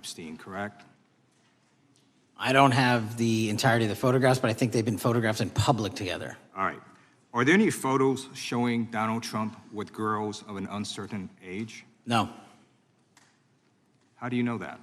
Epstein, correct? I don't have the entirety of the photographs, but I think they've been photographed in public together. All right. Are there any photos showing Donald Trump with girls of an uncertain age? No, How do you know that?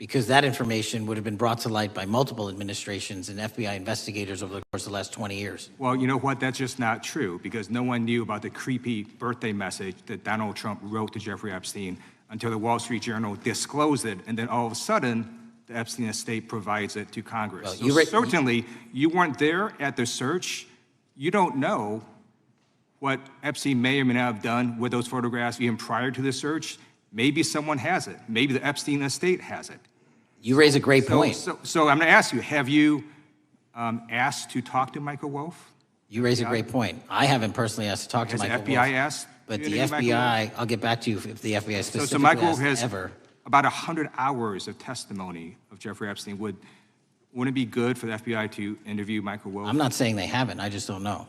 because that information would have been brought to light by multiple administrations and FBI investigators over the course of the last 20 years. Well, you know what? That's just not true, because no one knew about the creepy birthday message that Donald Trump wrote to Jeffrey Epstein until the Wall Street Journal disclosed it, and then all of a sudden, the Epstein estate provides it to Congress. Well, So certainly, you weren't there at the search. You don't know what Epstein may or may not have done with those photographs even prior to the search. Maybe someone has it. Maybe the Epstein estate has it. You raise a great point. So I'm going to ask you, have you asked to talk to Michael Wolff? You raise a great point. I haven't personally asked to talk to Has the Michael FBI Wolff, asked? but you the to Michael Wolff? FBI, I'll get back to you if the FBI specifically So Michael Wolff asked has ever. about 100 hours of testimony of Jeffrey Epstein. Wouldn't it be good for the FBI to interview Michael Wolff? I'm not saying they haven't, I just don't know.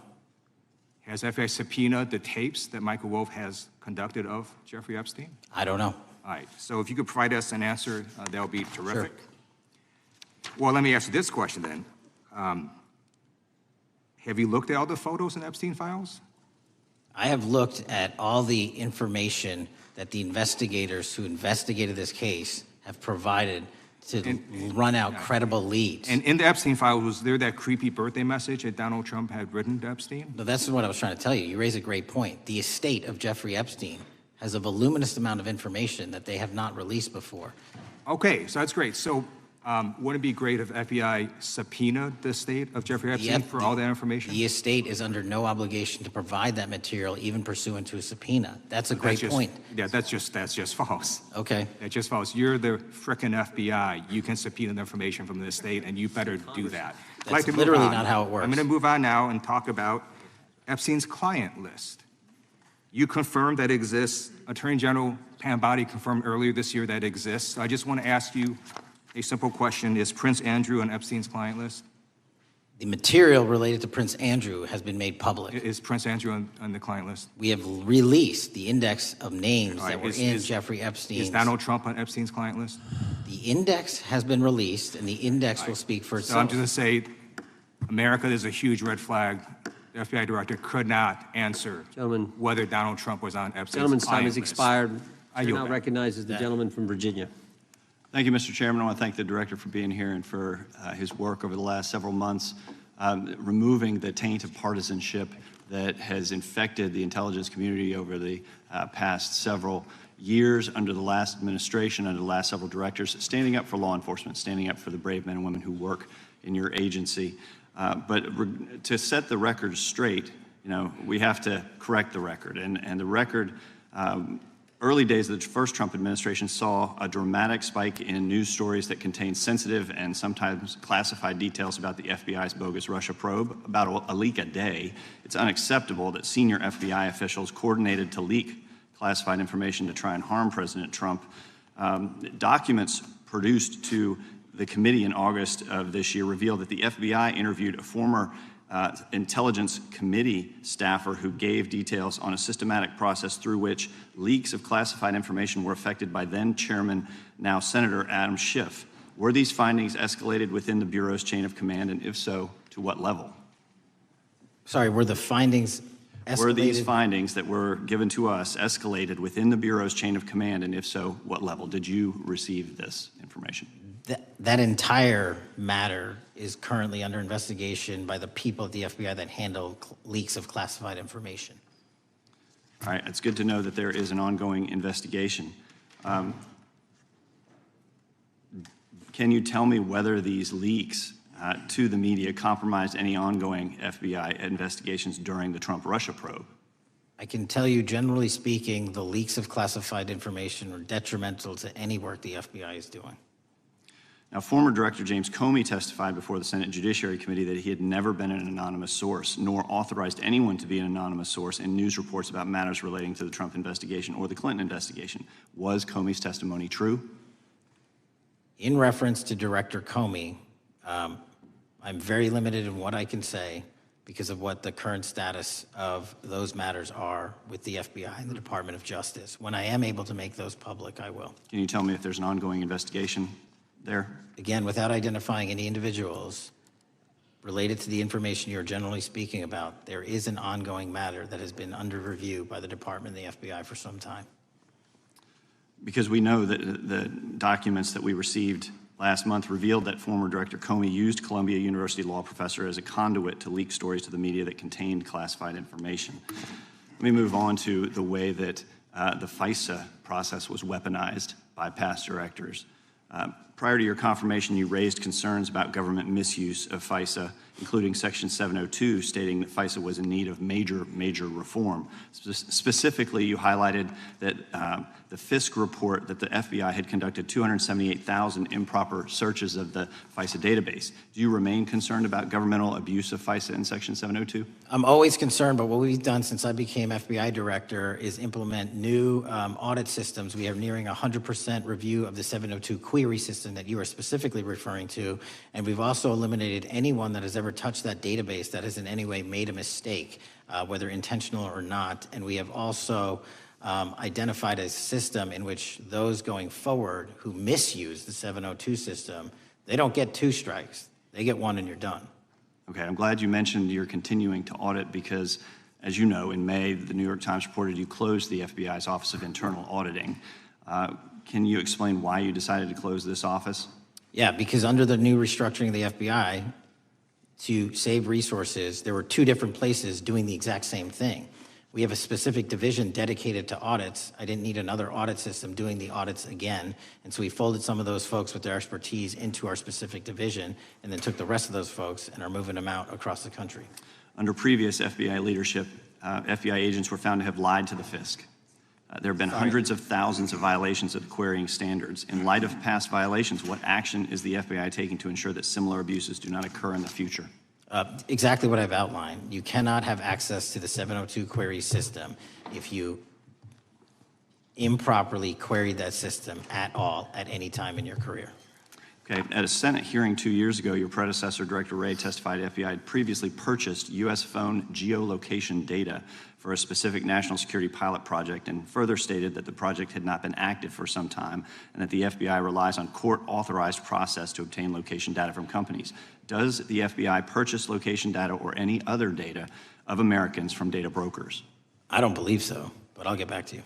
Has FBI subpoenaed the tapes that Michael Wolff has conducted of Jeffrey Epstein? I don't know. All right, so if you could provide us an answer, that would be terrific. Well, let me ask you this question then. Have you looked at all the photos in Epstein files? I have looked at all the information that the investigators who investigated this case have provided to run out credible leads. And in the Epstein files, was there that creepy birthday message that Donald Trump had written to Epstein? No, that's what I was trying to tell you. You raise a great point. The estate of Jeffrey Epstein has a voluminous amount of information that they have not released before. Okay, so that's great. So wouldn't it be great if FBI subpoenaed the estate of Jeffrey Epstein for all that information? The estate is under no obligation to provide that material, even pursuant to a subpoena. That's a great point. Yeah, that's just false. Okay. That's just false. You're the frickin' FBI. You can subpoena the information from the estate, and you better do that. That's literally not how it works. I'm going to move on now and talk about Epstein's client list. You confirmed that it exists. Attorney General Pam Bondi confirmed earlier this year that it exists. So I just want to ask you a simple question. Is Prince Andrew on Epstein's client list? The material related to Prince Andrew has been made public. Is Prince Andrew on the client list? We have released the index of names All right, that were in Jeffrey Epstein's. Is Donald Trump on Epstein's client list? The index has been released, and the index will speak for So itself. I'm just going to say, America is a huge red flag. The FBI director could not answer whether Donald Trump was on Epstein's Gentleman's time client has list. expired. I Chair yield now back. recognizes the gentleman from Virginia. Thank you, Mr. Chairman. I want to thank the director for being here and for his work over the last several months, removing the taint of partisanship that has infected the intelligence community over the past several years under the last administration, under the last several directors, standing up for law enforcement, standing up for the brave men and women who work in your agency. But to set the record straight, we have to correct the record. And the record, early days of the first Trump administration saw a dramatic spike in news stories that contained sensitive and sometimes classified details about the FBI's bogus Russia probe, about a leak a day. It's unacceptable that senior FBI officials coordinated to leak classified information to try and harm President Trump. Documents produced to the committee in August of this year revealed that the FBI interviewed a former intelligence committee staffer who gave details on a systematic process through which leaks of classified information were affected by then Chairman, now Senator Adam Schiff. Were these findings escalated within the Bureau's chain of command, and if so, to what level? Sorry, were the findings escalated? Were these findings that were given to us escalated within the Bureau's chain of command, and if so, what level? Did you receive this information? That entire matter is currently under investigation by the people at the FBI that handle leaks of classified information. All right, it's good to know that there is an ongoing investigation. Can you tell me whether these leaks to the media compromised any ongoing FBI investigations during the Trump-Russia probe? I can tell you, generally speaking, the leaks of classified information are detrimental to any work the FBI is doing. Now, former Director James Comey testified before the Senate Judiciary Committee that he had never been an anonymous source, nor authorized anyone to be an anonymous source in news reports about matters relating to the Trump investigation or the Clinton investigation. Was Comey's testimony true? In reference to Director Comey, I'm very limited in what I can say, because of what the current status of those matters are with the FBI and the Department of Justice. When I am able to make those public, I will. Can you tell me if there's an ongoing investigation there? Again, without identifying any individuals related to the information you're generally speaking about, there is an ongoing matter that has been under review by the Department and the FBI for some time. Because we know that the documents that we received last month revealed that former Director Comey used Columbia University law professor as a conduit to leak stories to the media that contained classified information. Let me move on to the way that the FISA process was weaponized by past directors. Prior to your confirmation, you raised concerns about government misuse of FISA, including Section 702, stating that FISA was in need of major reform. Specifically, you highlighted that the FISC report that the FBI had conducted 278,000 improper searches of the FISA database. Do you remain concerned about governmental abuse of FISA in Section 702? I'm always concerned, but what we've done since I became FBI director is implement new audit systems. We are nearing 100% review of the 702 query system that you are specifically referring to, and we've also eliminated anyone that has ever touched that database that has in any way made a mistake, whether intentional or not. And we have also identified a system in which those going forward who misuse the 702 system, they don't get 2 strikes. They get 1 and you're done. Okay, I'm glad you mentioned you're continuing to audit because, as you know, in May, the New York Times reported you closed the FBI's Office of Internal Auditing. Can you explain why you decided to close this office? Yeah, because under the new restructuring of the FBI, to save resources, there were 2 different places doing the exact same thing. We have a specific division dedicated to audits. I didn't need another audit system doing the audits again. And so we folded some of those folks with their expertise into our specific division and then took the rest of those folks and are moving them out across the country. Under previous FBI leadership, FBI agents were found to have lied to the FISC. There have been hundreds of thousands of violations of the querying standards. In light of past violations, what action is the FBI taking to ensure that similar abuses do not occur in the future? Exactly what I've outlined. You cannot have access to the 702 query system if you improperly queried that system at all at any time in your career. Okay, at a Senate hearing 2 years ago, your predecessor, Director Wray, testified FBI had previously purchased U.S. phone geolocation data for a specific national security pilot project and further stated that the project had not been active for some time and that the FBI relies on court-authorized process to obtain location data from companies. Does the FBI purchase location data or any other data of Americans from data brokers? I don't believe so, but I'll get back to you.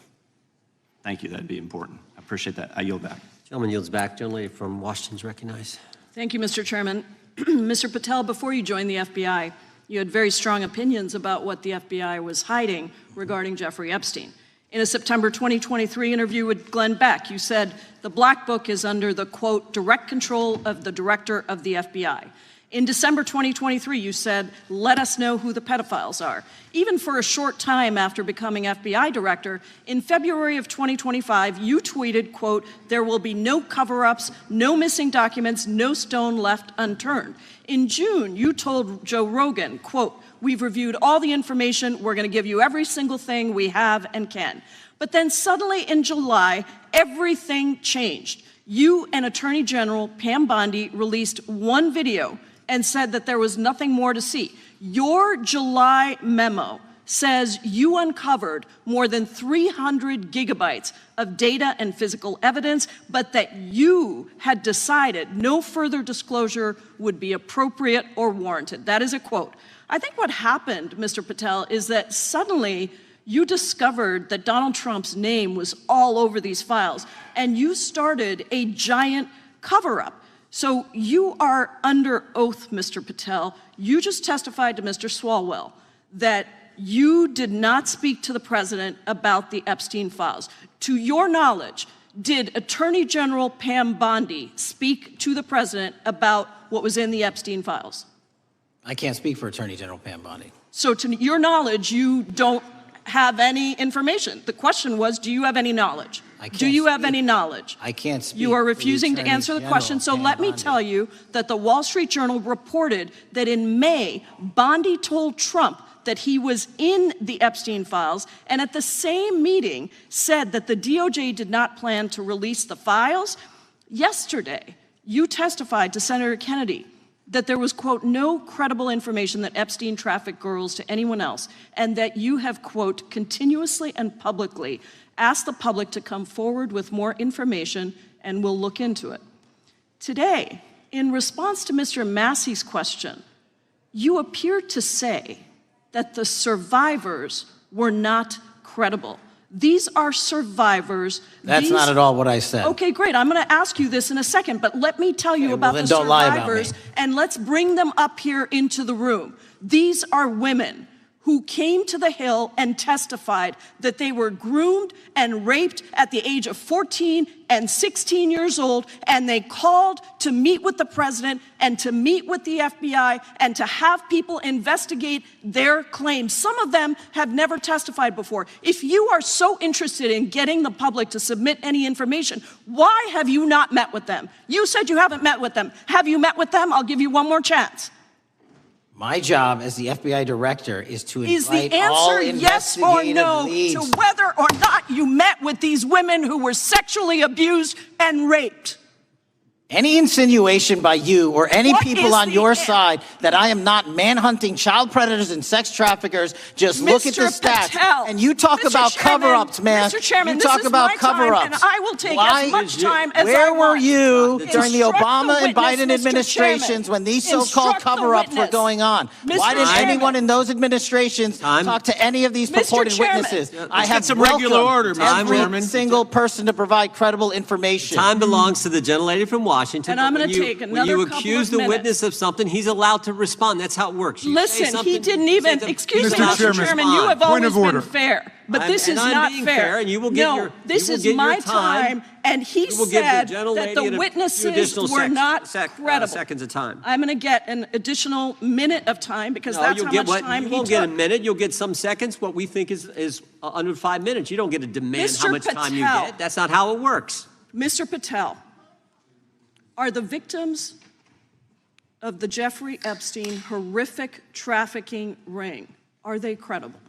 Thank you, that'd be important. I appreciate that. I yield back. Gentleman yields back. Gentleman from Washington's recognized. Thank you, Mr. Chairman. Mr. Patel, before you joined the FBI, you had very strong opinions about what the FBI was hiding regarding Jeffrey Epstein. In a September 2023 interview with Glenn Beck, you said the Black Book is under the, quote, direct control of the director of the FBI. In December 2023, you said, let us know who the pedophiles are. Even for a short time after becoming FBI director, in February of 2025, you tweeted, quote, there will be no cover-ups, no missing documents, no stone left unturned. In June, you told Joe Rogan, quote, we've reviewed all the information, we're gonna give you every single thing we have and can. But then suddenly in July, everything changed. You and Attorney General Pam Bondi released one video and said that there was nothing more to see. Your July memo says you uncovered more than 300 gigabytes of data and physical evidence, but that you had decided no further disclosure would be appropriate or warranted. That is a quote. I think what happened, Mr. Patel, is that suddenly you discovered that Donald Trump's name was all over these files, and you started a giant cover-up. So you are under oath, Mr. Patel. You just testified to Mr. Swalwell that you did not speak to the president about the Epstein files. To your knowledge, did Attorney General Pam Bondi speak to the president about what was in the Epstein files? I can't speak for Attorney General Pam Bondi. So to your knowledge, you don't have any information. The question was, do you have any knowledge? Do you have any knowledge? I can't speak. You are refusing to answer the question, so let me tell you that the Wall Street Journal reported that in May, Bondi told Trump that he was in the Epstein files, and at the same meeting said that the DOJ did not plan to release the files. Yesterday, you testified to Senator Kennedy that there was, quote, no credible information that Epstein trafficked girls to anyone else, and that you have, quote, continuously and publicly asked the public to come forward with more information and we'll look into it. Today, in response to Mr. Massey's question, you appear to say that the survivors were not credible. These are survivors. That's not at all what I said. Okay, great. I'm going to ask you this in a second, but let me tell you about the survivors, and let's bring them up here into the room. These are women who came to the Hill and testified that they were groomed and raped at the age of 14 and 16 years old, and they called to meet with the president and to meet with the FBI and to have people investigate their claims. Some of them have never testified before. If you are so interested in getting the public to submit any information, why have you not met with them? You said you haven't met with them. Have you met with them? I'll give you one more chance. My job as the FBI director is to Is invite the all answer yes or investigative no leads. to whether or not you met with these women who were sexually abused and raped? Any insinuation by you or any What people is on the your an- side that I am not manhunting child predators and sex traffickers, just look at the Mr. stats. Patel, And you talk Mr. about Chairman, cover-ups, man. Mr. Chairman, you this talk is about my time, cover-ups. and I will take as much time as I Where were want. you during the Instruct Obama the and Biden witness, Mr. administrations Chairman. when these so-called Instruct the cover-ups were witness. going on? Mr. Why didn't Chairman. anyone in those administrations talk to any of these Mr. purported Chairman. witnesses? Let's I have some regular order, Mr. every Chairman. single person to provide credible information. Time belongs to the gentlelady from Washington. And I'm but gonna when you- take when another you couple accuse of the minutes. witness of something, he's allowed to respond. That's how it works. You say Listen, he something, didn't you say even, something, excuse he's me, allowed Mr. to Mr. Chairman, Chairman, you respond. have Point always of been order. fair, but I'm- this and is I'm not being fair. fair, and you will get No, your- this you will is get your my time. time, and he You will give the said gentlelady that the a few witnesses additional were not credible. seconds of time. I'm going to get an additional minute of time because No, that's you'll how get much time you he won't get a took. minute. You'll get some seconds. What we think is under 5 minutes. You don't get to demand how Mr. much time you Patel. get. That's not how it works. Mr. Patel, are the victims of the Jeffrey Epstein horrific trafficking ring, are they credible?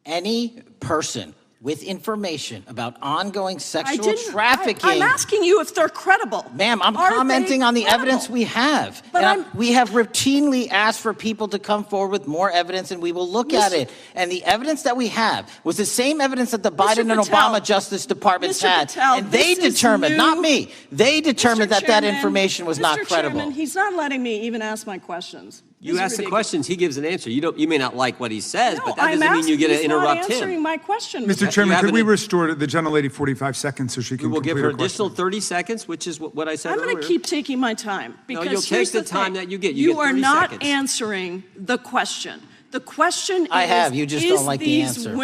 Any person with information about ongoing I sexual didn't. trafficking. I'm asking you if they're credible. Ma'am, I'm Are they commenting on the credible? evidence we have. But And we have routinely asked for people to come forward with more evidence, and we will look at Mr. it. And the evidence that we have was the same evidence that the Biden and Patel, Obama Justice Departments Mr. had. Patel, And they this is determined, new. not me, they determined Mr. that Chairman, information was not Mr. credible. Chairman, he's not letting me even ask my questions. You This is ask the ridiculous. questions, he gives an answer. You may not like what he says, No, but that I'm doesn't mean you get to asking- he's not interrupt answering him. my question. Mr. Chairman, have could we an- restore the gentlelady 45 seconds so she We can will complete give her her question? additional 30 seconds, which is what I said I'm earlier. going to keep taking my time because you'll take here's the the time thing. that you get. You get are 30 not seconds. answering the question. The question is, I have. You just don't like the answer.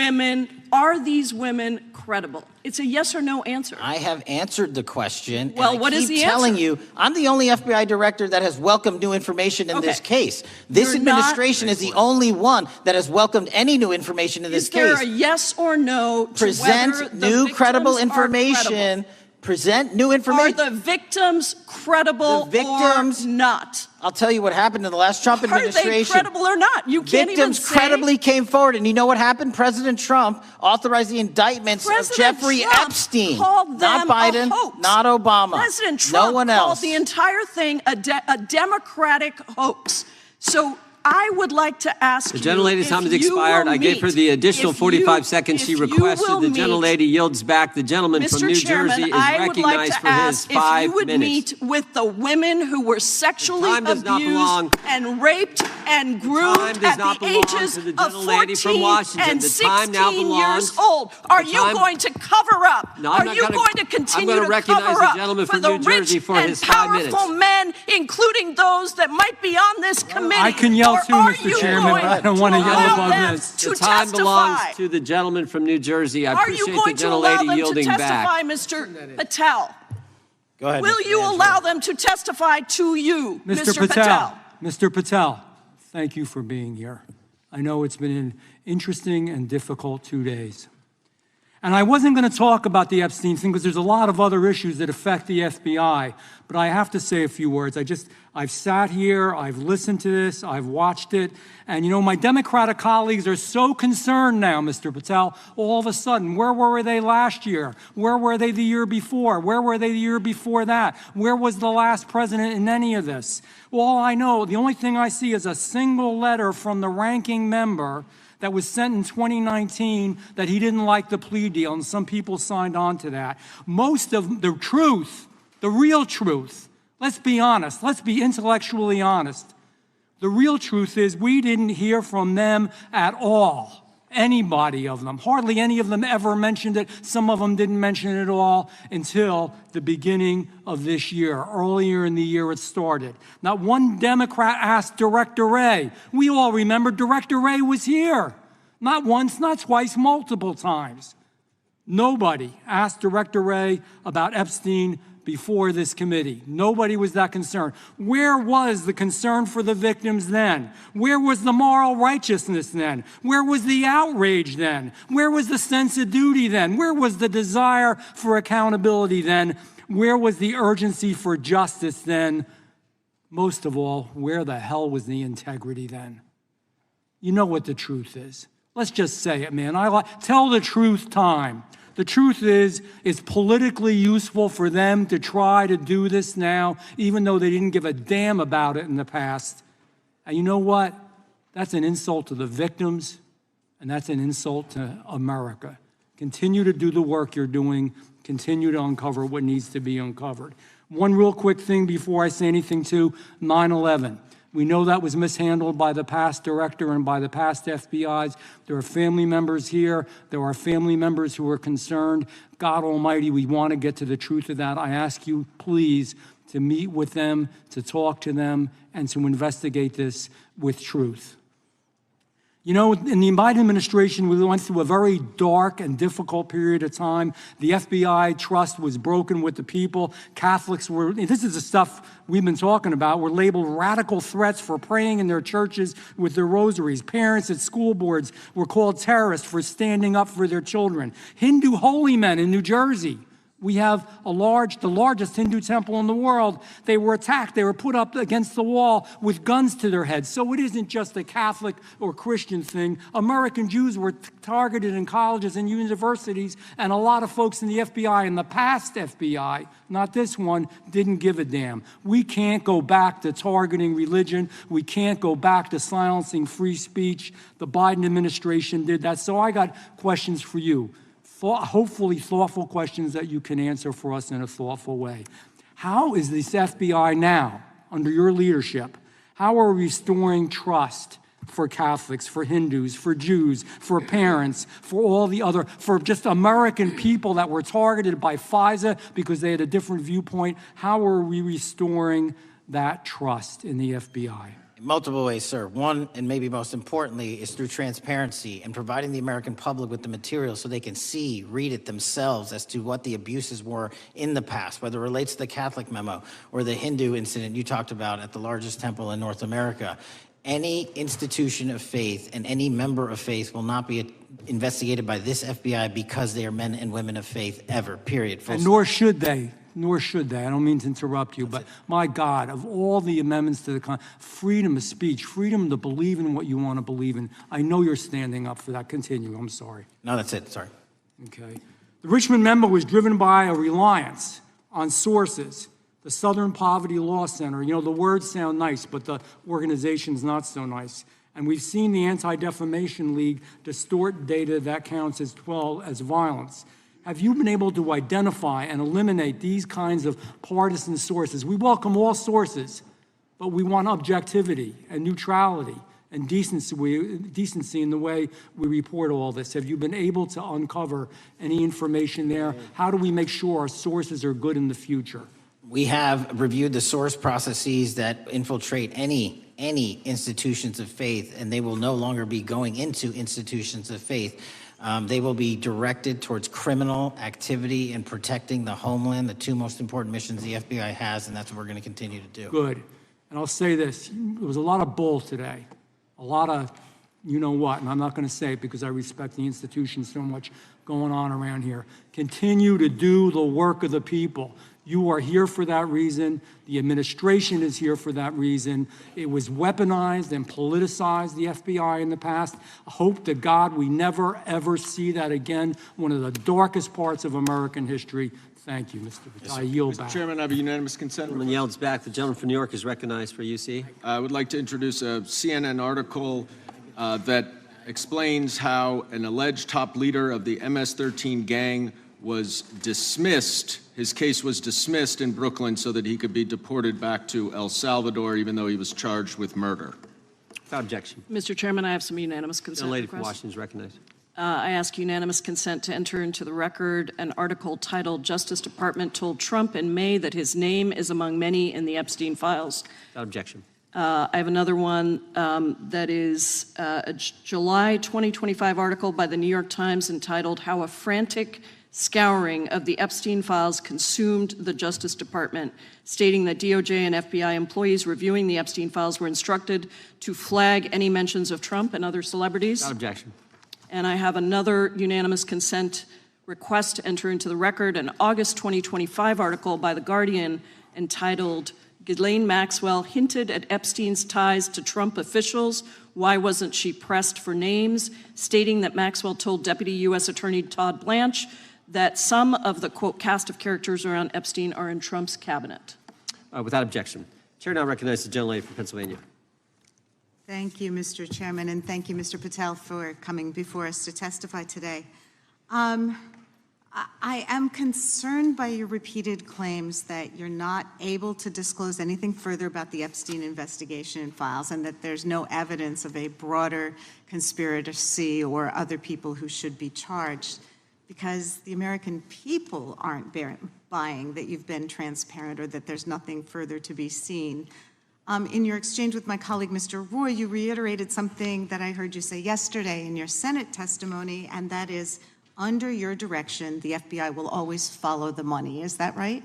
Are these women credible? It's a yes or no answer. I have answered the question. Well, and what I is keep the telling answer? you, I'm the only FBI director that has welcomed new information in this Okay. case. This You're not- administration is the only one that has welcomed any new information in this Is there case. a yes or no to whether Present the new victims credible are information. credible? Present new Are information. the victims credible The victims- or not? I'll tell you what happened in the last Trump Are they administration. credible or not? You can't Victims even say. credibly came forward, and you know what happened? President Trump authorized the indictments of President Jeffrey Trump Epstein, called not them Biden, a hoax. not Obama, President Trump no one called else. the entire thing a Democratic hoax. So I would like to ask The you gentlelady's if time has you expired. will I gave her meet- the additional if 45 you- seconds she if you requested. will The meet- gentlelady yields back. The gentleman from Mr. New Chairman, Jersey is I would like recognized to for his ask if 5 you would minutes. meet with the women who were sexually time does not abused belong- and raped and groomed time does at not the belong ages to the of gentlelady from 14 Washington. and The time now 16 belongs- years old. Are the you time- going to cover up? No, I'm Are not you gonna- going to I'm continue gonna to recognize cover the up gentleman for from the New Jersey rich for and his 5 minutes. powerful men, including those that might be on this committee? I can yell Or too, are Mr. you Chairman, going but I don't want to to yell allow above them this. to The time belongs testify? to the gentleman from New Jersey. I Are you appreciate the going to allow gentlelady them to yielding testify, back. Mr. Patel? Go ahead. Will Mr. you Angelo. allow them to testify to you, Mr. Patel, Mr. Patel, thank you for being here. I know it's been an interesting and difficult 2 days. And I wasn't going to talk about the Epstein thing because there's a lot of other issues that affect the FBI, but I have to say a few words. I've sat here, I've listened to this, I've watched it, and my Democratic colleagues are so concerned now, Mr. Patel, all of a sudden. Where were they last year? Where were they the year before? Where were they the year before that? Where was the last president in any of this? All I know, the only thing I see is a single letter from the ranking member that was sent in 2019 that he didn't like the plea deal, and some people signed on to that. Most of the truth, the real truth, let's be honest, let's be intellectually honest. The real truth is we didn't hear from them at all, anybody of them. Hardly any of them ever mentioned it. Some of them didn't mention it at all until the beginning of this year. Earlier in the year it started. Not one Democrat asked Director Wray. We all remember Director Wray was here. Not once, not twice, multiple times. Nobody asked Director Wray about Epstein before this committee. Nobody was that concerned. Where was the concern for the victims then? Where was the moral righteousness then? Where was the outrage then? Where was the sense of duty then? Where was the desire for accountability then? Where was the urgency for justice then? Most of all, where the hell was the integrity then? You know what the truth is. Let's just say it, man. Tell the truth time. The truth is, it's politically useful for them to try to do this now, even though they didn't give a damn about it in the past. And you know what? That's an insult to the victims, and that's an insult to America. Continue to do the work you're doing. Continue to uncover what needs to be uncovered. One real quick thing before I say anything to 9/11. We know that was mishandled by the past director and by the past FBIs. There are family members here. There are family members who are concerned. God Almighty, we want to get to the truth of that. I ask you, please, to meet with them, to talk to them, and to investigate this with truth. In the Biden administration, we went through a very dark and difficult period of time. The FBI trust was broken with the people. Catholics this is the stuff we've been talking about, were labeled radical threats for praying in their churches with their rosaries. Parents at school boards were called terrorists for standing up for their children. Hindu holy men in New Jersey. We have the largest Hindu temple in the world. They were attacked. They were put up against the wall with guns to their heads. So it isn't just a Catholic or Christian thing. American Jews were targeted in colleges and universities, and a lot of folks in the FBI, in the past FBI, not this one, didn't give a damn. We can't go back to targeting religion. We can't go back to silencing free speech. The Biden administration did that. So I got questions for you. Hopefully thoughtful questions that you can answer for us in a thoughtful way. How is this FBI now, under your leadership, how are we restoring trust for Catholics, for Hindus, for Jews, for parents, for all the other, for just American people that were targeted by FISA because they had a different viewpoint? How are we restoring that trust in the FBI? Multiple ways, sir. One, and maybe most importantly, is through transparency and providing the American public with the material so they can see, read it themselves as to what the abuses were in the past, whether it relates to the Catholic memo or the Hindu incident you talked about at the largest temple in North America. Any institution of faith and any member of faith will not be investigated by this FBI because they are men and women of faith ever, period. And nor should they. Nor should they. I don't mean to interrupt you, but my God, of all the amendments to the freedom of speech, freedom to believe in what you want to believe in, I know you're standing up for that. Continue. I'm sorry. No, that's it. Sorry. Okay. The Richmond memo was driven by a reliance on sources. The Southern Poverty Law Center, the words sound nice, but the organization's not so nice. And we've seen the Anti-Defamation League distort data that counts as violence. Have you been able to identify and eliminate these kinds of partisan sources? We welcome all sources, but we want objectivity and neutrality and decency in the way we report all this. Have you been able to uncover any information there? How do we make sure our sources are good in the future? We have reviewed the source processes that infiltrate any institutions of faith, and they will no longer be going into institutions of faith. They will be directed towards criminal activity and protecting the homeland, the two most important missions the FBI has, and that's what we're going to continue to do. Good. And I'll say this. There was a lot of bull today, a lot of you know what, and I'm not going to say it because I respect the institution so much going on around here. Continue to do the work of the people. You are here for that reason. The administration is here for that reason. It was weaponized and politicized, the FBI, in the past. I hope to God we never, ever see that again. One of the darkest parts of American history. Thank you, Mr. Patel. I yield back. Mr. Chairman, I have a unanimous consent Gentleman request. yields back. The gentleman from New York is recognized for UC. I would like to introduce a CNN article that explains how an alleged top leader of the MS-13 gang was dismissed. His case was dismissed in Brooklyn so that he could be deported back to El Salvador, even though he was charged with murder. Without objection. Mr. Chairman, I have some unanimous The consent lady from requests. Washington is recognized. I ask unanimous consent to enter into the record an article titled "Justice Department Told Trump in May that his name is among many in the Epstein files." Without objection. I have another one that is a July 2025 article by the New York Times entitled "How a Frantic Scouring of the Epstein Files Consumed the Justice Department," stating that DOJ and FBI employees reviewing the Epstein files were instructed to flag any mentions of Trump and other celebrities. Without objection. And I have another unanimous consent request to enter into the record an August 2025 article by The Guardian entitled "Ghislaine Maxwell Hinted at Epstein's Ties to Trump Officials. Why Wasn't She Pressed for Names?" stating that Maxwell told Deputy U.S. Attorney Todd Blanche that some of the, quote, cast of characters around Epstein are in Trump's cabinet. Without objection. Chair now recognizes the gentlelady from Pennsylvania. Thank you, Mr. Chairman, and thank you, Mr. Patel, for coming before us to testify today. I am concerned by your repeated claims that you're not able to disclose anything further about the Epstein investigation and files, and that there's no evidence of a broader conspiracy or other people who should be charged, because the American people aren't buying that you've been transparent or that there's nothing further to be seen. In your exchange with my colleague, Mr. Roy, you reiterated something that I heard you say yesterday in your Senate testimony, and that is, under your direction, the FBI will always follow the money. Is that right?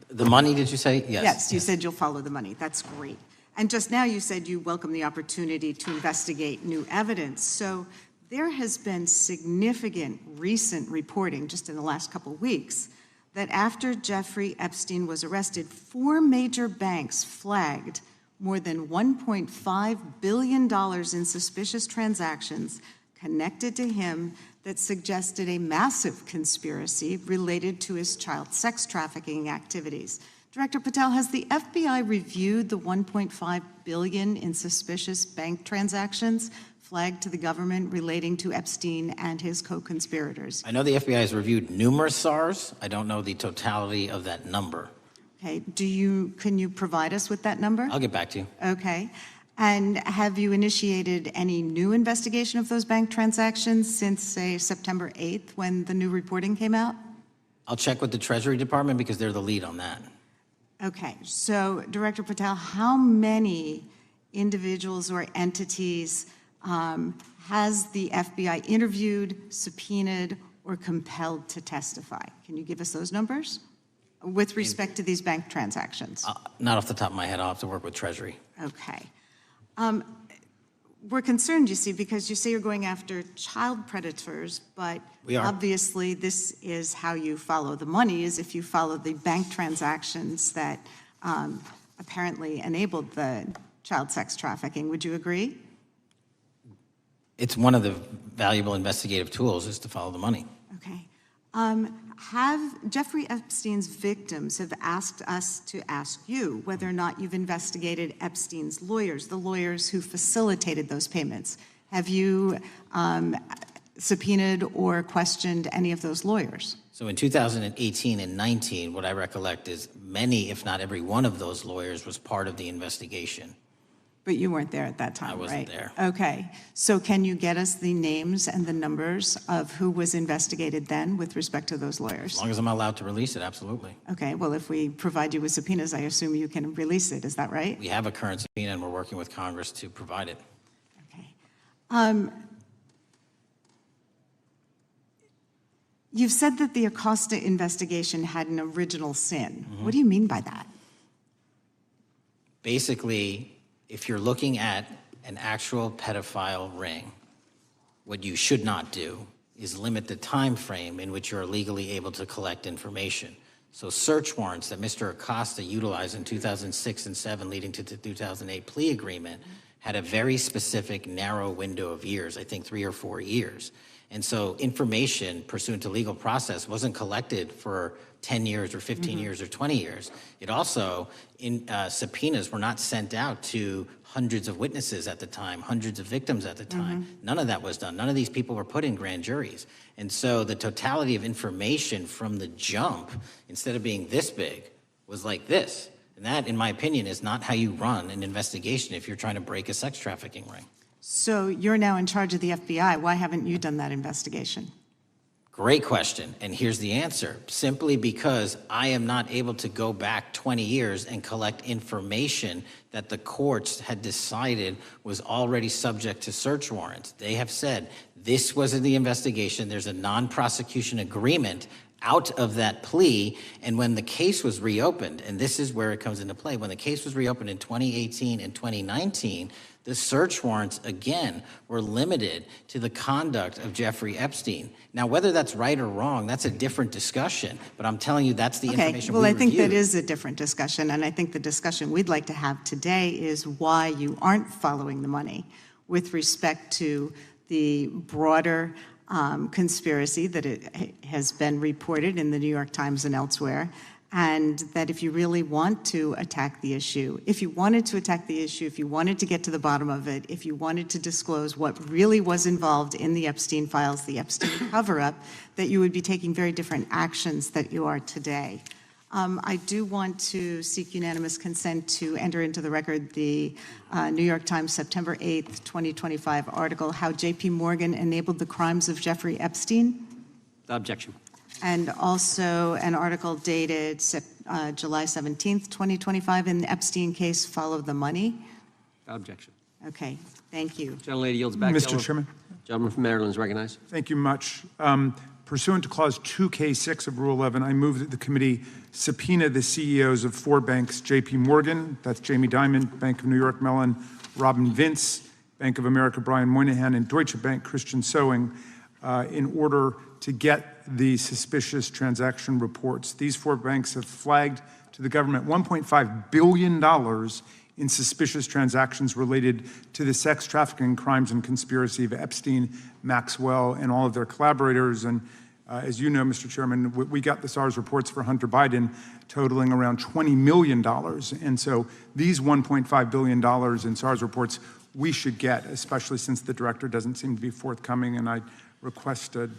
The money, did you say? Yes. Yes, you said you'll follow the money. That's great. And just now you said you welcome the opportunity to investigate new evidence. So there has been significant recent reporting just in the last couple of weeks that after Jeffrey Epstein was arrested, 4 major banks flagged more than $1.5 billion in suspicious transactions connected to him that suggested a massive conspiracy related to his child sex trafficking activities. Director Patel, has the FBI reviewed the $1.5 billion in suspicious bank transactions flagged to the government relating to Epstein and his co-conspirators? I know the FBI has reviewed numerous SARs. I don't know the totality of that number. Okay, can you provide us with that number? I'll get back to you. Okay. And have you initiated any new investigation of those bank transactions since, say, September 8th, when the new reporting came out? I'll check with the Treasury Department because they're the lead on that. Okay, so Director Patel, how many individuals or entities has the FBI interviewed, subpoenaed, or compelled to testify? Can you give us those numbers with respect to these bank transactions? Not off the top of my head. I'll have to work with Treasury. Okay. We're concerned, you see, because you say you're going after child predators, but We are. obviously this is how you follow the money, is if you follow the bank transactions that apparently enabled the child sex trafficking. Would you agree? It's one of the valuable investigative tools is to follow the money. Okay. Have Jeffrey Epstein's victims have asked us to ask you whether or not you've investigated Epstein's lawyers, the lawyers who facilitated those payments. Have you subpoenaed or questioned any of those lawyers? So in 2018 and 19, what I recollect is many, if not every one of those lawyers was part of the investigation. But you weren't there at that time, I wasn't right? there. Okay. So can you get us the names and the numbers of who was investigated then with respect to those lawyers? As long as I'm allowed to release it, absolutely. Okay. Well, if we provide you with subpoenas, I assume you can release it. Is that right? We have a current subpoena and we're working with Congress to provide it. Okay. You've said that the Acosta investigation had an original sin. What do you mean by that? Basically, if you're looking at an actual pedophile ring, what you should not do is limit the time frame in which you're legally able to collect information. So search warrants that Mr. Acosta utilized in 2006 and 7 leading to the 2008 plea agreement had a very specific narrow window of years, I think 3 or 4 years. And so information pursuant to legal process wasn't collected for 10 years or 15 years or 20 years. It also, subpoenas were not sent out to hundreds of witnesses at the time, hundreds of victims at the time. None of that was done. None of these people were put in grand juries. And so the totality of information from the jump, instead of being this big, was like this. And that, in my opinion, is not how you run an investigation if you're trying to break a sex trafficking ring. So you're now in charge of the FBI. Why haven't you done that investigation? Great question, and here's the answer. Simply because I am not able to go back 20 years and collect information that the courts had decided was already subject to search warrants. They have said, this was in the investigation, there's a non-prosecution agreement out of that plea, and when the case was reopened, and this is where it comes into play, when the case was reopened in 2018 and 2019, the search warrants, again, were limited to the conduct of Jeffrey Epstein. Now, whether that's right or wrong, that's a different discussion, but I'm telling you that's the information we reviewed. I think that is a different discussion, and I think the discussion we'd like to have today is why you aren't following the money with respect to the broader conspiracy that it has been reported in the New York Times and elsewhere, and that if you really want to attack the issue, if you wanted to attack the issue, if you wanted to get to the bottom of it, if you wanted to disclose what really was involved in the Epstein files, the Epstein cover-up, that you would be taking very different actions that you are today. I do want to seek unanimous consent to enter into the record the New York Times September 8th, 2025 article, How J.P. Morgan Enabled the Crimes of Jeffrey Epstein. Objection. And also an article dated July 17th, 2025, in the Epstein case, Follow the Money. Objection. Okay, thank you. Gentlelady yields back. Mr. Chairman. Gentleman from Maryland is recognized. Thank you much. Pursuant to Clause 2K6 of Rule 11, I move that the committee subpoena the CEOs of 4 banks, J.P. Morgan, that's Jamie Dimon, Bank of New York Mellon, Robin Vince, Bank of America, Brian Moynihan, and Deutsche Bank, Christian Sowing, in order to get the suspicious transaction reports. These 4 banks have flagged to the government $1.5 billion in suspicious transactions related to the sex trafficking crimes and conspiracy of Epstein, Maxwell, and all of their collaborators. And as you know, Mr. Chairman, we got the SARS reports for Hunter Biden totaling around $20 million. And so these $1.5 billion in SARS reports we should get, especially since the director doesn't seem to be forthcoming. And I request that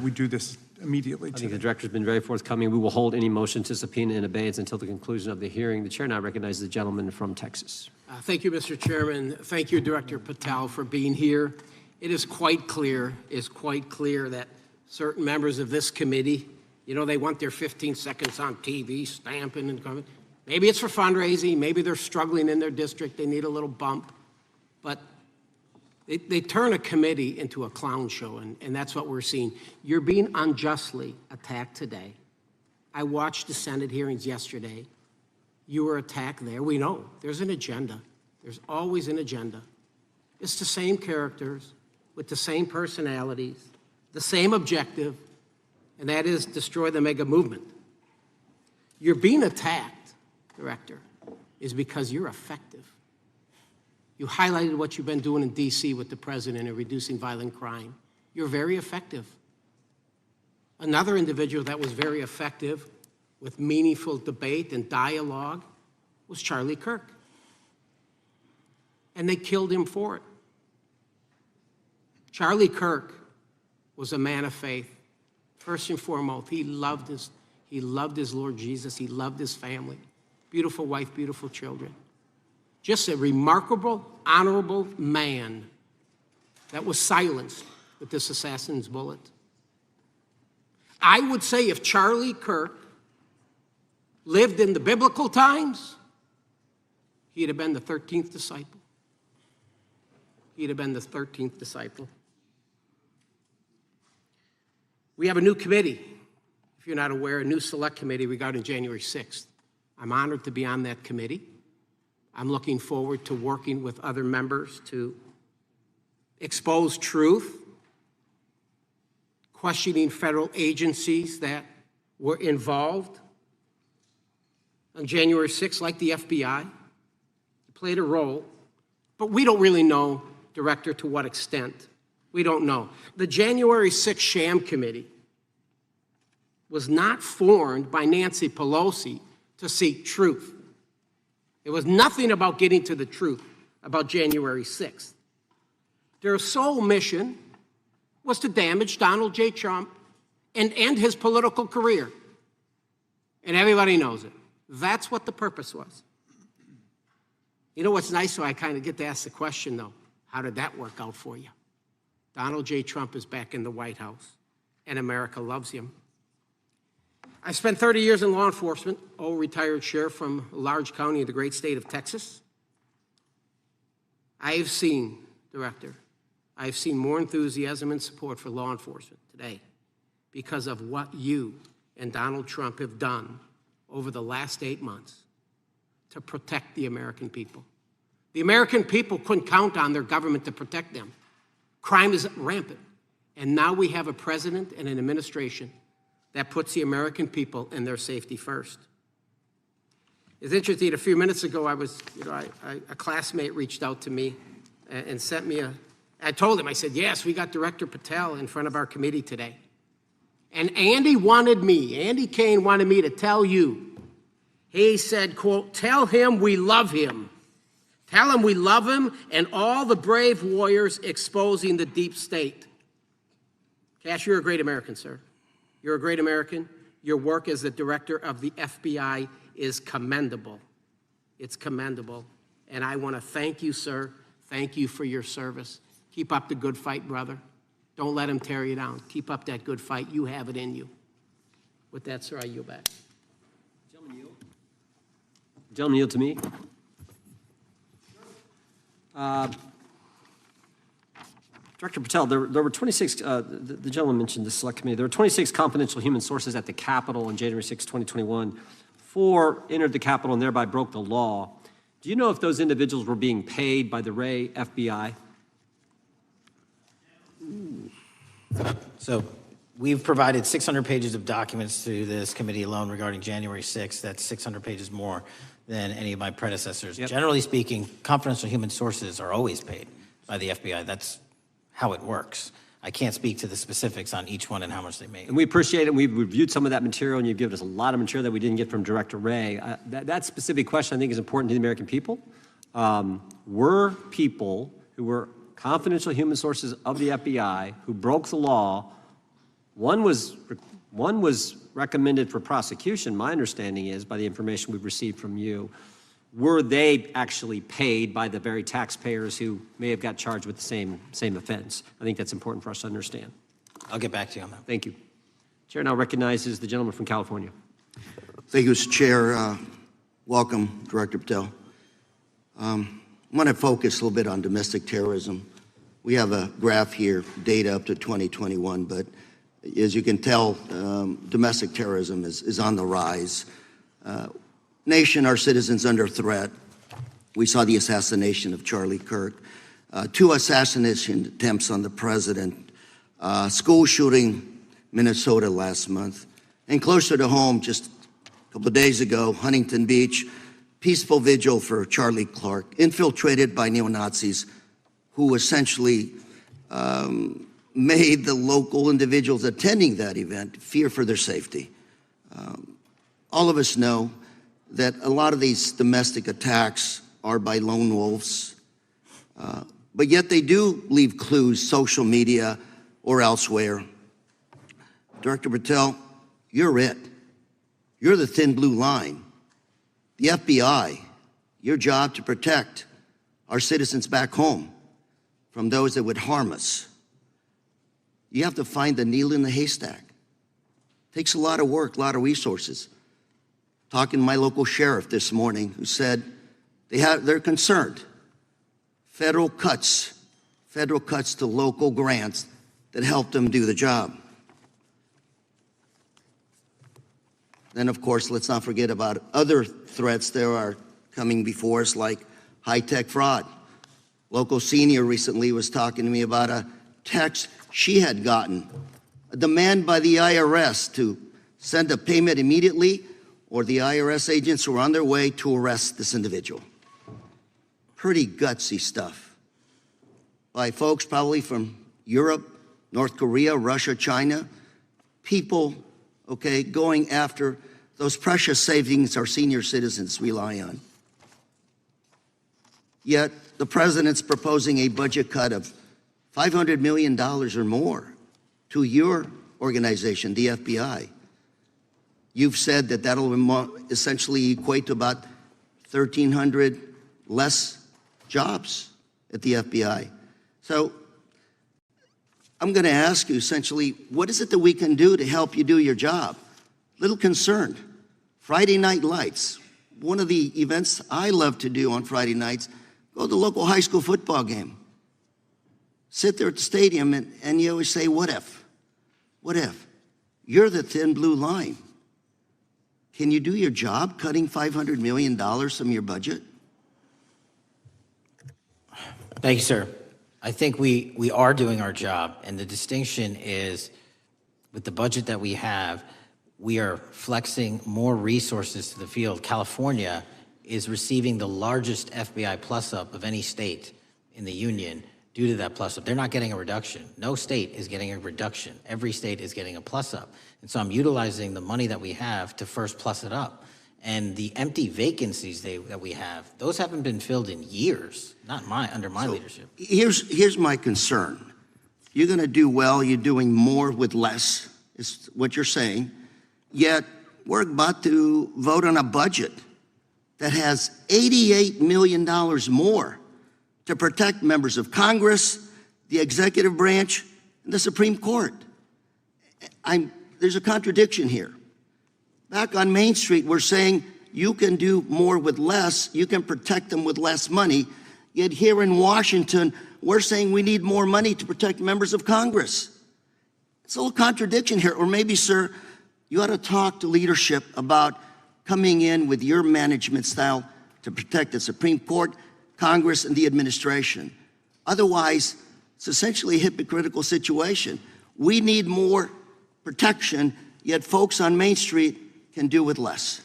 we do this immediately. I think the director's been very forthcoming. We will hold any motion to subpoena in abeyance until the conclusion of the hearing. The chair now recognizes the gentleman from Texas. Thank you, Mr. Chairman. Thank you, Director Patel, for being here. It is quite clear that certain members of this committee, they want their 15 seconds on TV, stamping and coming. Maybe it's for fundraising. Maybe they're struggling in their district. They need a little bump. But they turn a committee into a clown show, and that's what we're seeing. You're being unjustly attacked today. I watched the Senate hearings yesterday. You were attacked there. We know there's an agenda. There's always an agenda. It's the same characters with the same personalities, the same objective, and that is destroy the mega movement. You're being attacked, Director, is because you're effective. You highlighted what you've been doing in D.C. with the president in reducing violent crime. You're very effective. Another individual that was very effective with meaningful debate and dialogue was Charlie Kirk. And they killed him for it. Charlie Kirk was a man of faith. First and foremost, he loved his Lord Jesus. He loved his family. Beautiful wife, beautiful children. Just a remarkable, honorable man that was silenced with this assassin's bullet. I would say if Charlie Kirk lived in the biblical times, he'd have been the 13th disciple. He'd have been the 13th disciple. We have a new committee, if you're not aware, a new select committee regarding January 6th. I'm honored to be on that committee. I'm looking forward to working with other members to expose truth, questioning federal agencies that were involved on January 6th, like the FBI, played a role, but we don't really know, Director, to what extent. We don't know. The January 6th sham committee was not formed by Nancy Pelosi to seek truth. It was nothing about getting to the truth about January 6th. Their sole mission was to damage Donald J. Trump and end his political career. And everybody knows it. That's what the purpose was. You know what's nice, so I kind of get to ask the question, though, how did that work out for you? Donald J. Trump is back in the White House, and America loves him. I spent 30 years in law enforcement, retired sheriff from a large county in the great state of Texas. I have seen, Director, I have seen more enthusiasm and support for law enforcement today because of what you and Donald Trump have done over the last 8 months to protect the American people. The American people couldn't count on their government to protect them. Crime is rampant. And now we have a president and an administration that puts the American people and their safety first. It's interesting, a few minutes ago, a classmate reached out to me and sent me I told him, I said, yes, we got Director Patel in front of our committee today. And Andy Kane wanted me to tell you, he said, quote, tell him we love him. Tell him we love him and all the brave warriors exposing the deep state. Kash, you're a great American, sir. You're a great American. Your work as the director of the FBI is commendable. It's commendable. And I want to thank you, sir. Thank you for your service. Keep up the good fight, brother. Don't let him tear you down. Keep up that good fight. You have it in you. With that, sir, I yield back. Gentleman yield to me. Director Patel, there were 26, the gentleman mentioned the select committee, there were 26 confidential human sources at the Capitol on January 6, 2021. 4 entered the Capitol and thereby broke the law. Do you know if those individuals were being paid by the Ray FBI? So we've provided 600 pages of documents to this committee alone regarding January 6th. That's 600 pages more than any of my predecessors. Yep. Generally speaking, confidential human sources are always paid by the FBI. That's how it works. I can't speak to the specifics on each one and how much they make. And we appreciate it. We've reviewed some of that material, and you've given us a lot of material that we didn't get from Director Ray. That specific question, I think, is important to the American people. Were people who were confidential human sources of the FBI who broke the law, one was recommended for prosecution, my understanding is, by the information we've received from you. Were they actually paid by the very taxpayers who may have got charged with the same offense? I think that's important for us to understand. I'll get back to you on that. Thank you. Chair now recognizes the gentleman from California. Thank you, Mr. Chair. Welcome, Director Patel. I want to focus a little bit on domestic terrorism. We have a graph here, data up to 2021, but as you can tell, domestic terrorism is on the rise. Nation, our citizens under threat. We saw the assassination of Charlie Kirk, 2 assassination attempts on the president, school shooting, Minnesota last month, and closer to home, just a couple of days ago, Huntington Beach, peaceful vigil for Charlie Clark, infiltrated by neo-Nazis who essentially made the local individuals attending that event fear for their safety. All of us know that a lot of these domestic attacks are by lone wolves, but yet they do leave clues, social media or elsewhere. Director Patel, you're it. You're the thin blue line. The FBI, your job to protect our citizens back home from those that would harm us. You have to find the needle in the haystack. It takes a lot of work, a lot of resources. Talking to my local sheriff this morning who said they're concerned. Federal cuts to local grants that help them do the job. Then, of course, let's not forget about other threats. There are coming before us, like high-tech fraud. Local senior recently was talking to me about a text she had gotten, a demand by the IRS to send a payment immediately, or the IRS agents were on their way to arrest this individual. Pretty gutsy stuff by folks probably from Europe, North Korea, Russia, China, people, okay, going after those precious savings our senior citizens rely on. Yet the president's proposing a budget cut of $500 million or more to your organization, the FBI. You've said that that'll essentially equate to about 1,300 less jobs at the FBI. So I'm going to ask you essentially, what is it that we can do to help you do your job? Little concerned. Friday Night Lights. One of the events I love to do on Friday nights, go to the local high school football game. Sit there at the stadium and you always say, what if? What if? You're the thin blue line. Can you do your job cutting $500 million from your budget? Thank you, sir. I think we are doing our job, and the distinction is with the budget that we have, we are flexing more resources to the field. California is receiving the largest FBI plus-up of any state in the union due to that plus-up. They're not getting a reduction. No state is getting a reduction. Every state is getting a plus-up. And so I'm utilizing the money that we have to first plus it up. And the empty vacancies that we have, those haven't been filled in years, not under my leadership. Here's my concern. You're going to do well, you're doing more with less, is what you're saying. Yet we're about to vote on a budget that has $88 million more to protect members of Congress, the executive branch, and the Supreme Court. There's a contradiction here. Back on Main Street, we're saying you can do more with less, you can protect them with less money, yet here in Washington, we're saying we need more money to protect members of Congress. It's a little contradiction here. Or maybe, sir, you ought to talk to leadership about coming in with your management style to protect the Supreme Court, Congress, and the administration. Otherwise, it's essentially a hypocritical situation. We need more protection, yet folks on Main Street can do with less.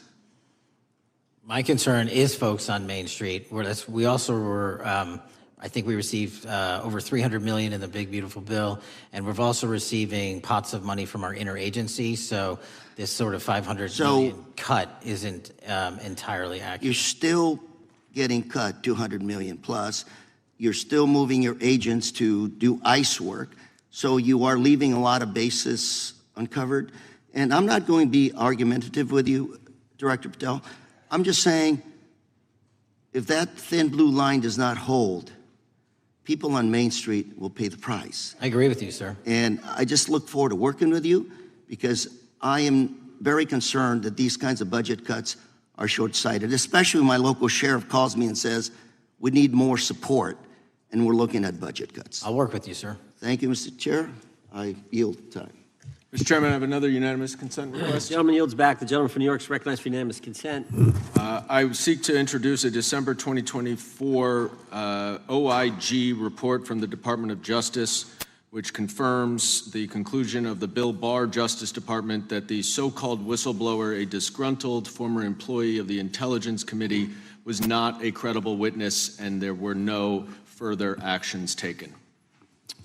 My concern is folks on Main Street. We also were, I think we received over $300 million in the big, beautiful bill, and we're also receiving pots of money from our interagency, so this sort of $500 million cut isn't entirely accurate. You're still getting cut $200 million plus. You're still moving your agents to do ICE work, so you are leaving a lot of bases uncovered. And I'm not going to be argumentative with you, Director Patel. I'm just saying, if that thin blue line does not hold, people on Main Street will pay the price. I agree with you, sir. And I just look forward to working with you, because I am very concerned that these kinds of budget cuts are short-sighted, especially when my local sheriff calls me and says, we need more support, and we're looking at budget cuts. I'll work with you, sir. Thank you, Mr. Chair. I yield time. Mr. Chairman, I have another unanimous consent request. The gentleman yields back. The gentleman from New York is recognized for unanimous consent. I seek to introduce a December 2024 OIG report from the Department of Justice, which confirms the conclusion of the Bill Barr Justice Department that the so-called whistleblower, a disgruntled former employee of the Intelligence Committee, was not a credible witness, and there were no further actions taken.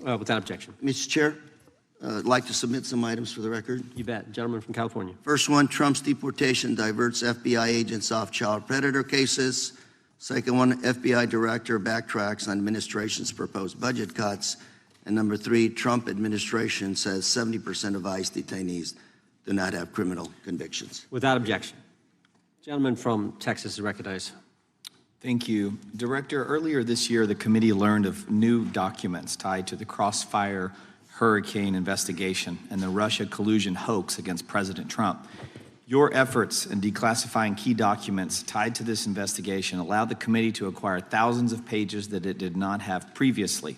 Without objection. Mr. Chair, I'd like to submit some items for the record. You bet. Gentleman from California. First one, Trump's deportation diverts FBI agents off child predator cases. Second one, FBI director backtracks on administration's proposed budget cuts. And number three, Trump administration says 70% of ICE detainees do not have criminal convictions. Without objection. Gentleman from Texas is recognized. Thank you. Director, earlier this year, the committee learned of new documents tied to the Crossfire Hurricane investigation and the Russia collusion hoax against President Trump. Your efforts in declassifying key documents tied to this investigation allowed the committee to acquire thousands of pages that it did not have previously.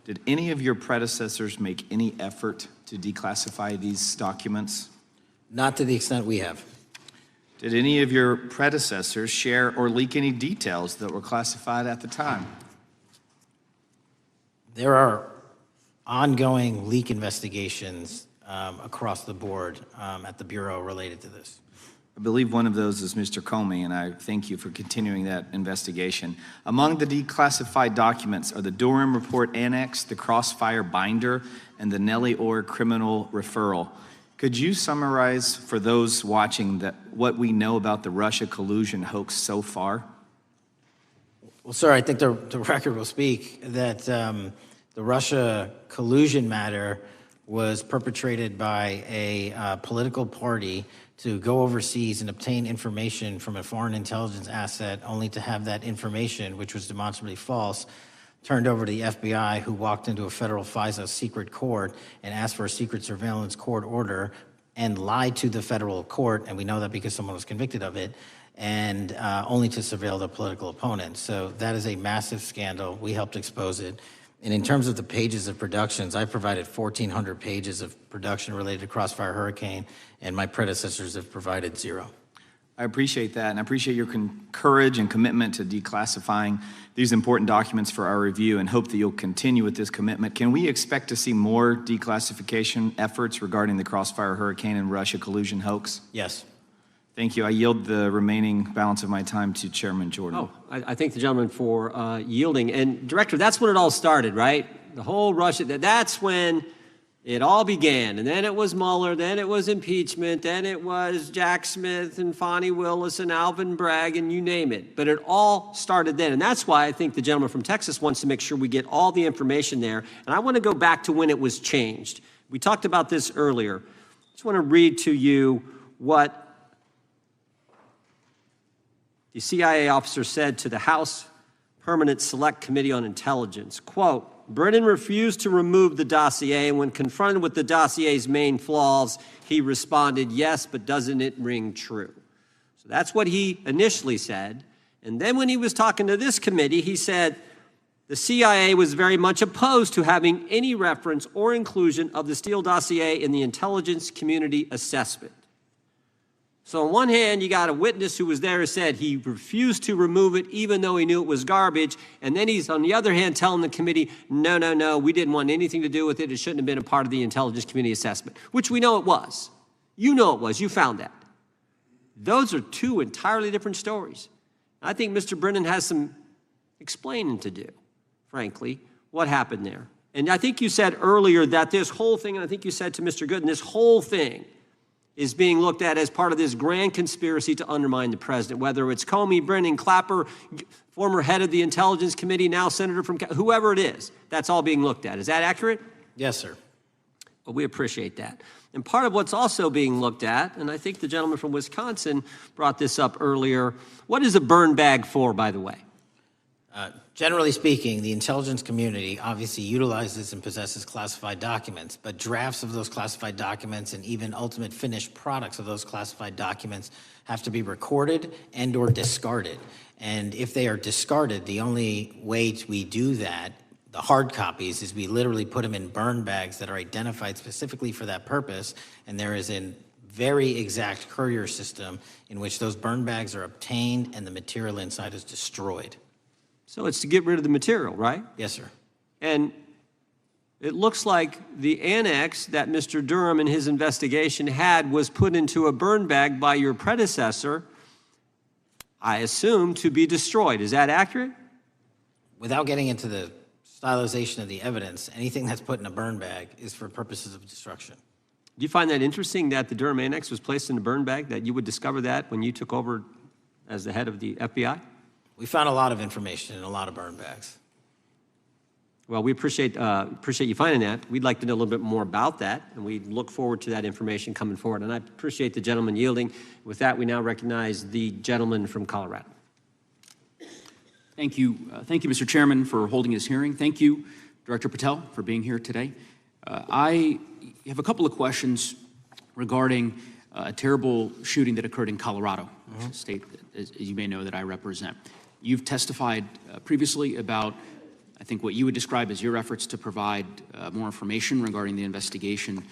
Did any of your predecessors make any effort to declassify these documents? Not to the extent we have. Did any of your predecessors share or leak any details that were classified at the time? There are ongoing leak investigations across the board at the Bureau related to this. I believe one of those is Mr. Comey, and I thank you for continuing that investigation. Among the declassified documents are the Durham Report Annex, the Crossfire Binder, and the Nellie Orr Criminal Referral. Could you summarize for those watching what we know about the Russia collusion hoax so far? Well, sir, I think the record will speak that the Russia collusion matter was perpetrated by a political party to go overseas and obtain information from a foreign intelligence asset, only to have that information, which was demonstrably false, turned over to the FBI, who walked into a federal FISA secret court and asked for a secret surveillance court order and lied to the federal court, and we know that because someone was convicted of it, and only to surveil the political opponent. So that is a massive scandal. We helped expose it. And in terms of the pages of productions, I provided 1,400 pages of production related to Crossfire Hurricane, and my predecessors have provided 0. I appreciate that, and I appreciate your courage and commitment to declassifying these important documents for our review, and hope that you'll continue with this commitment. Can we expect to see more declassification efforts regarding the Crossfire Hurricane and Russia collusion hoax? Yes. Thank you. I yield the remaining balance of my time to Chairman Jordan. Oh, I thank the gentleman for yielding. And Director, that's when it all started, right? The whole Russia, that's when it all began. And then it was Mueller, then it was impeachment, then it was Jack Smith and Fonnie Willis and Alvin Bragg and you name it. But it all started then. And that's why I think the gentleman from Texas wants to make sure we get all the information there. And I want to go back to when it was changed. We talked about this earlier. I just want to read to you what the CIA officer said to the House Permanent Select Committee on Intelligence, quote, Brennan refused to remove the dossier, and when confronted with the dossier's main flaws, he responded, yes, but doesn't it ring true? So that's what he initially said. And then when he was talking to this committee, he said the CIA was very much opposed to having any reference or inclusion of the Steele dossier in the intelligence community assessment. So on one hand, you got a witness who was there who said he refused to remove it even though he knew it was garbage. And then he's, on the other hand, telling the committee, no, we didn't want anything to do with it. It shouldn't have been a part of the intelligence community assessment, which we know it was. You know it was. You found that. Those are two entirely different stories. I think Mr. Brennan has some explaining to do, frankly, what happened there. And I think you said earlier that this whole thing, and I think you said to Mr. Gooden, this whole thing is being looked at as part of this grand conspiracy to undermine the president, whether it's Comey, Brennan, Clapper, former head of the Intelligence Committee, now senator from, whoever it is, that's all being looked at. Is that accurate? Yes, sir. Well, we appreciate that. And part of what's also being looked at, and I think the gentleman from Wisconsin brought this up earlier, what is a burn bag for, by the way? Generally speaking, the intelligence community obviously utilizes and possesses classified documents, but drafts of those classified documents and even ultimate finished products of those classified documents have to be recorded and or discarded. And if they are discarded, the only way we do that, the hard copies, is we literally put them in burn bags that are identified specifically for that purpose, and there is a very exact courier system in which those burn bags are obtained and the material inside is destroyed. So it's to get rid of the material, right? Yes, sir. And it looks like the annex that Mr. Durham in his investigation had was put into a burn bag by your predecessor, I assume, to be destroyed. Is that accurate? Without getting into the stylization of the evidence, anything that's put in a burn bag is for purposes of destruction. Do you find that interesting that the Durham annex was placed in a burn bag, that you would discover that when you took over as the head of the FBI? We found a lot of information in a lot of burn bags. Well, we appreciate you finding that. We'd like to know a little bit more about that, and we look forward to that information coming forward. And I appreciate the gentleman yielding. With that, we now recognize the gentleman from Colorado. Thank you, Mr. Chairman, for holding this hearing. Thank you, Director Patel, for being here today. I have a couple of questions regarding a terrible shooting that occurred in Colorado, a state, as you may know, that I represent. You've testified previously about, I think, what you would describe as your efforts to provide more information regarding the investigation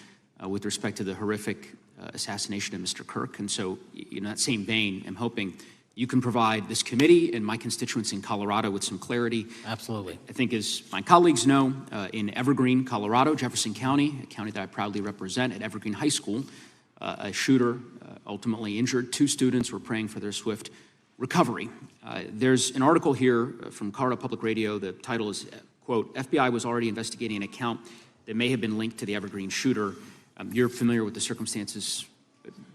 with respect to the horrific assassination of Mr. Kirk. And so, in that same vein, I'm hoping you can provide this committee and my constituents in Colorado with some clarity. Absolutely. I think, as my colleagues know, in Evergreen, Colorado, Jefferson County, a county that I proudly represent, at Evergreen High School, a shooter ultimately injured. 2 students were praying for their swift recovery. There's an article here from Colorado Public Radio. The title is, quote, FBI was already investigating an account that may have been linked to the Evergreen shooter. You're familiar with the circumstances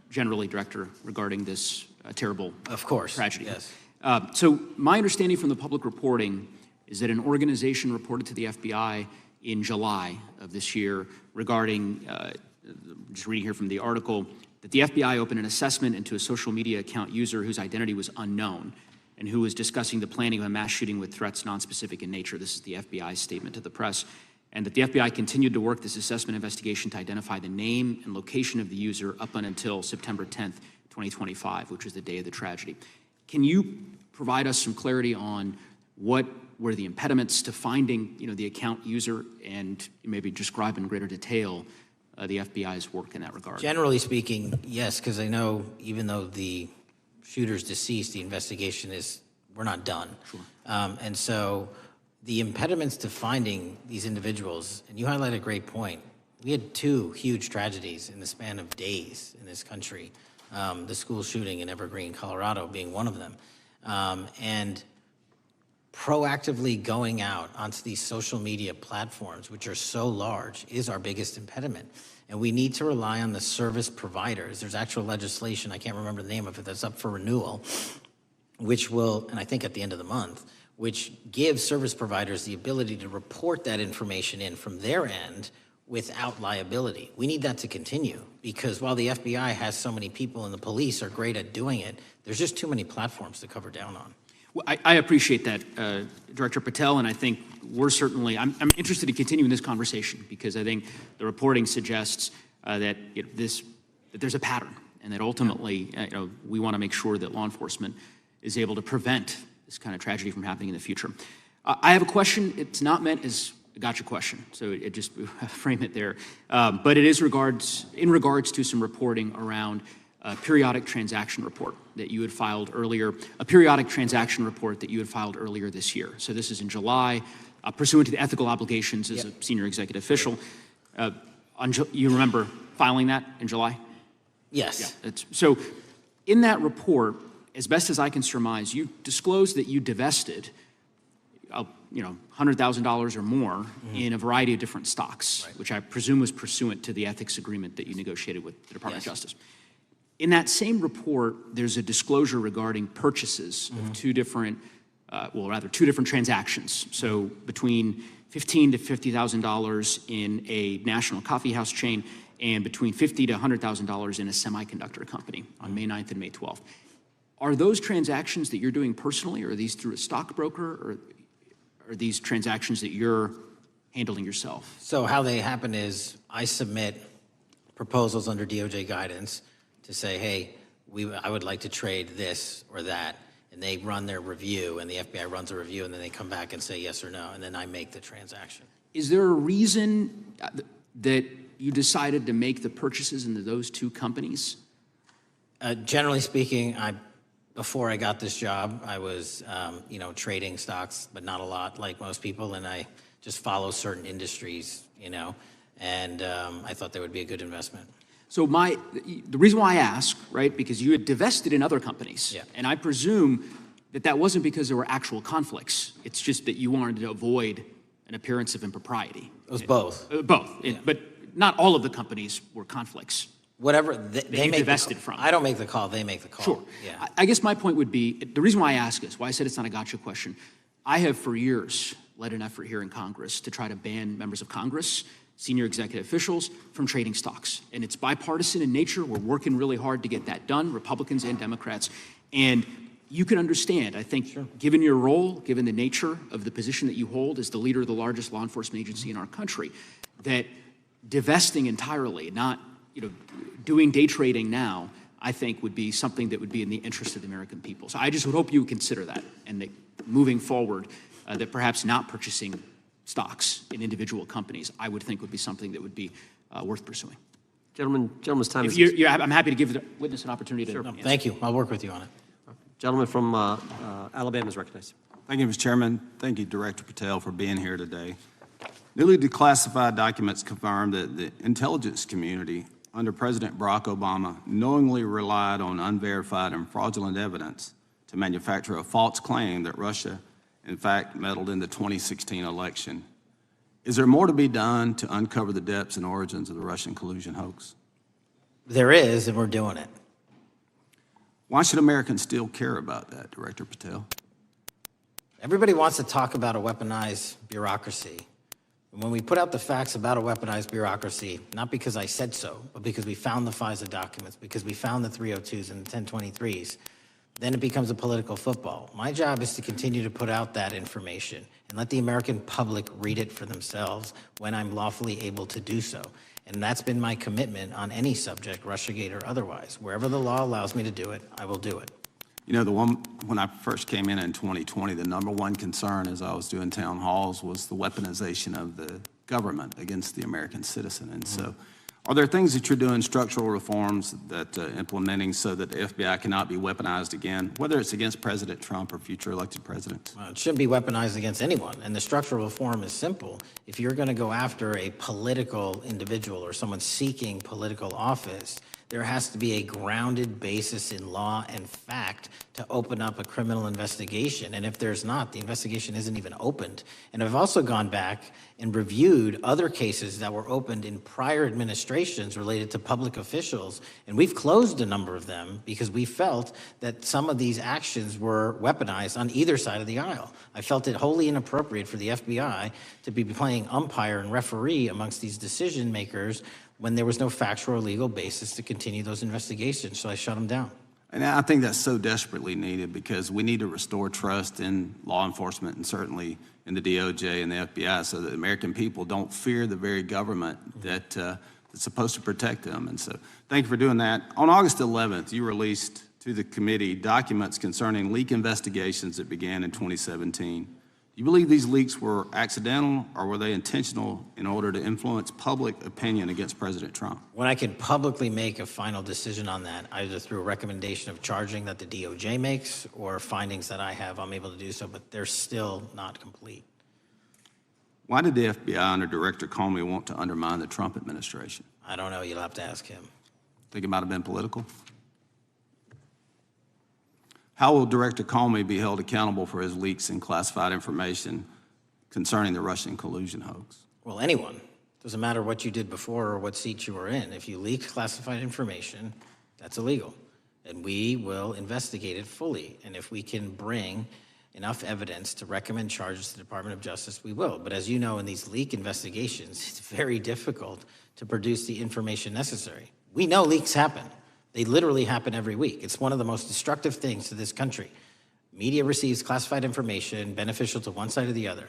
generally, Director, regarding this terrible tragedy. Yes. So my understanding from the public reporting is that an organization reported to the FBI in July of this year regarding, just reading here from the article, that the FBI opened an assessment into a social media account user whose identity was unknown and who was discussing the planning of a mass shooting with threats nonspecific in nature. This is the FBI's statement to the press. And that the FBI continued to work this assessment investigation to identify the name and location of the user up until September 10th, 2025, which was the day of the tragedy. Can you provide us some clarity on what were the impediments to finding, the account user, and maybe describe in greater detail the FBI's work in that regard? Generally speaking, yes, because I know even though the shooter's deceased, the investigation we're not done. Sure. And so the impediments to finding these individuals, and you highlight a great point. We had 2 huge tragedies in the span of days in this country. The school shooting in Evergreen, Colorado being one of them. And proactively going out onto these social media platforms, which are so large, is our biggest impediment. And we need to rely on the service providers. There's actual legislation, I can't remember the name of it, that's up for renewal, which will, and I think at the end of the month, which gives service providers the ability to report that information in from their end without liability. We need that to continue, because while the FBI has so many people and the police are great at doing it, there's just too many platforms to cover down on. Well, I appreciate that, Director Patel, and I think we're certainly, I'm interested in continuing this conversation, because I think the reporting suggests that there's a pattern, and that ultimately, we want to make sure that law enforcement is able to prevent this kind of tragedy from happening in the future. I have a question. It's not meant as a gotcha question, so it just frame it there. But it is in regards to some reporting around a periodic transaction report that you had filed earlier, this year. So this is in July, pursuant to the ethical obligations as a senior executive official. You remember filing that in July? Yes. Yeah. So in that report, as best as I can surmise, you disclosed that you divested, $100,000 or more in a variety of different stocks, which I presume was pursuant to the ethics agreement that you negotiated with the Department of Justice. In that same report, there's a disclosure regarding purchases of 2 different transactions. So between $15,000 to $50,000 in a national coffee house chain, and between $50,000 to $100,000 in a semiconductor company on May 9th and May 12th. Are those transactions that you're doing personally, or are these through a stockbroker, or are these transactions that you're handling yourself? So how they happen is I submit proposals under DOJ guidance to say, hey, I would like to trade this or that, and they run their review, and the FBI runs a review, and then they come back and say yes or no, and then I make the transaction. Is there a reason that you decided to make the purchases into those 2 companies? Generally speaking, before I got this job, I was, trading stocks, but not a lot, like most people, and I just follow certain industries, and I thought they would be a good investment. So the reason why I ask, right, because you had divested in other companies, and I presume that wasn't because there were actual conflicts. It's just that you wanted to avoid an appearance of impropriety. It was both. Both, but not all of the companies were conflicts. Whatever they make divested from. I don't make the call, they make the call. Sure. Yeah. I guess my point would be, the reason why I ask is, why I said it's not a gotcha question, I have for years led an effort here in Congress to try to ban members of Congress, senior executive officials, from trading stocks. And it's bipartisan in nature. We're working really hard to get that done, Republicans and Democrats. And you can understand, I think, given your role, given the nature of the position that you hold as the leader of the largest law enforcement agency in our country, that divesting entirely, not doing day trading now, I think would be something that would be in the interest of the American people. So I just would hope you would consider that, and that moving forward, that perhaps not purchasing stocks in individual companies, I would think would be something that would be worth pursuing. Gentleman's time If is... I'm happy to give the witness an opportunity to answer. Thank you. I'll work with you on it. Gentleman from Alabama is recognized. Thank you, Mr. Chairman. Thank you, Director Patel, for being here today. Newly declassified documents confirm that the intelligence community under President Barack Obama knowingly relied on unverified and fraudulent evidence to manufacture a false claim that Russia, in fact, meddled in the 2016 election. Is there more to be done to uncover the depths and origins of the Russian collusion hoax? There is, and we're doing it. Why should Americans still care about that, Director Patel? Everybody wants to talk about a weaponized bureaucracy. And when we put out the facts about a weaponized bureaucracy, not because I said so, but because we found the FISA documents, because we found the 302s and the 1023s, then it becomes a political football. My job is to continue to put out that information and let the American public read it for themselves when I'm lawfully able to do so. And that's been my commitment on any subject, Russiagate or otherwise. Wherever the law allows me to do it, I will do it. You know, when I first came in 2020, the number one concern as I was doing town halls was the weaponization of the government against the American citizen. And so are there things that you're doing, structural reforms that implementing so that the FBI cannot be weaponized again, whether it's against President Trump or future elected presidents? It shouldn't be weaponized against anyone. And the structural reform is simple. If you're going to go after a political individual or someone seeking political office, there has to be a grounded basis in law and fact to open up a criminal investigation. And if there's not, the investigation isn't even opened. And I've also gone back and reviewed other cases that were opened in prior administrations related to public officials. And we've closed a number of them because we felt that some of these actions were weaponized on either side of the aisle. I felt it wholly inappropriate for the FBI to be playing umpire and referee amongst these decision makers when there was no factual or legal basis to continue those investigations, so I shut them down. And I think that's so desperately needed because we need to restore trust in law enforcement and certainly in the DOJ and the FBI so that American people don't fear the very government that's supposed to protect them. And so thank you for doing that. On August 11th, you released to the committee documents concerning leak investigations that began in 2017. Do you believe these leaks were accidental or were they intentional in order to influence public opinion against President Trump? When I can publicly make a final decision on that, either through a recommendation of charging that the DOJ makes or findings that I have, I'm able to do so, but they're still not complete. Why did the FBI under Director Comey want to undermine the Trump administration? I don't know. You'll have to ask him. Think it might have been political? How will Director Comey be held accountable for his leaks and classified information concerning the Russian collusion hoax? Well, anyone. Doesn't matter what you did before or what seat you were in. If you leaked classified information, that's illegal. And we will investigate it fully. And if we can bring enough evidence to recommend charges to the Department of Justice, we will. But as you know, in these leak investigations, it's very difficult to produce the information necessary. We know leaks happen. They literally happen every week. It's one of the most destructive things to this country. Media receives classified information beneficial to one side or the other.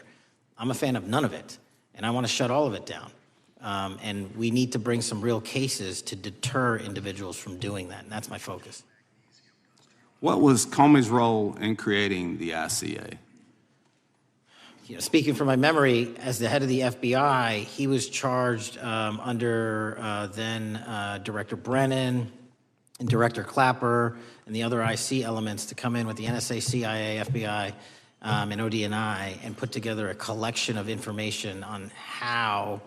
I'm a fan of none of it, and I want to shut all of it down. And we need to bring some real cases to deter individuals from doing that, and that's my focus. What was Comey's role in creating the ICA? You know, speaking from my memory, as the head of the FBI, he was charged under then Director Brennan, and Director Clapper and the other IC elements to come in with the NSA, CIA, FBI, and ODNI and put together a collection of information on how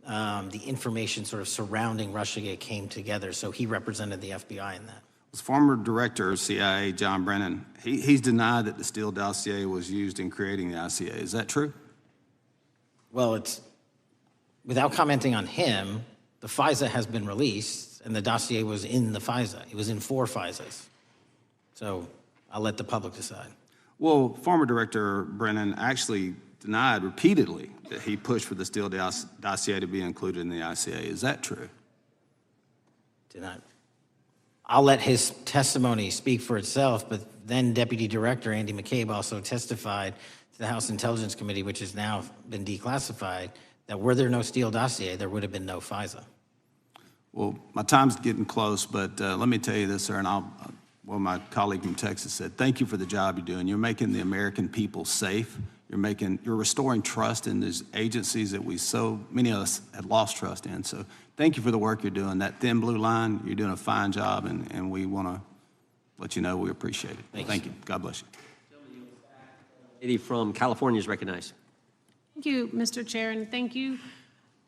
the information sort of surrounding Russiagate came together. So he represented the FBI in that. Was former Director of CIA, John Brennan, he's denied that the Steele dossier was used in creating the ICA. Is that true? Well, it's, without commenting on him, the FISA has been released, and the dossier was in the FISA. It was in 4 FISAs. So I'll let the public decide. Well, former Director Brennan actually denied repeatedly that he pushed for the Steele dossier to be included in the ICA. Is that true? Denied. I'll let his testimony speak for itself, but then Deputy Director Andy McCabe also testified to the House Intelligence Committee, which has now been declassified, that were there no Steele dossier, there would have been no FISA. Well, my time's getting close, but let me tell you this, sir, and well, my colleague from Texas said, thank you for the job you're doing. You're making the American people safe. you're restoring trust in these agencies that so many of us had lost trust in. So thank you for the work you're doing. That thin blue line, you're doing a fine job, and we want to let you know we appreciate it. Thank you. God bless you. Lady from California is recognized. Thank you, Mr. Chair, and thank you,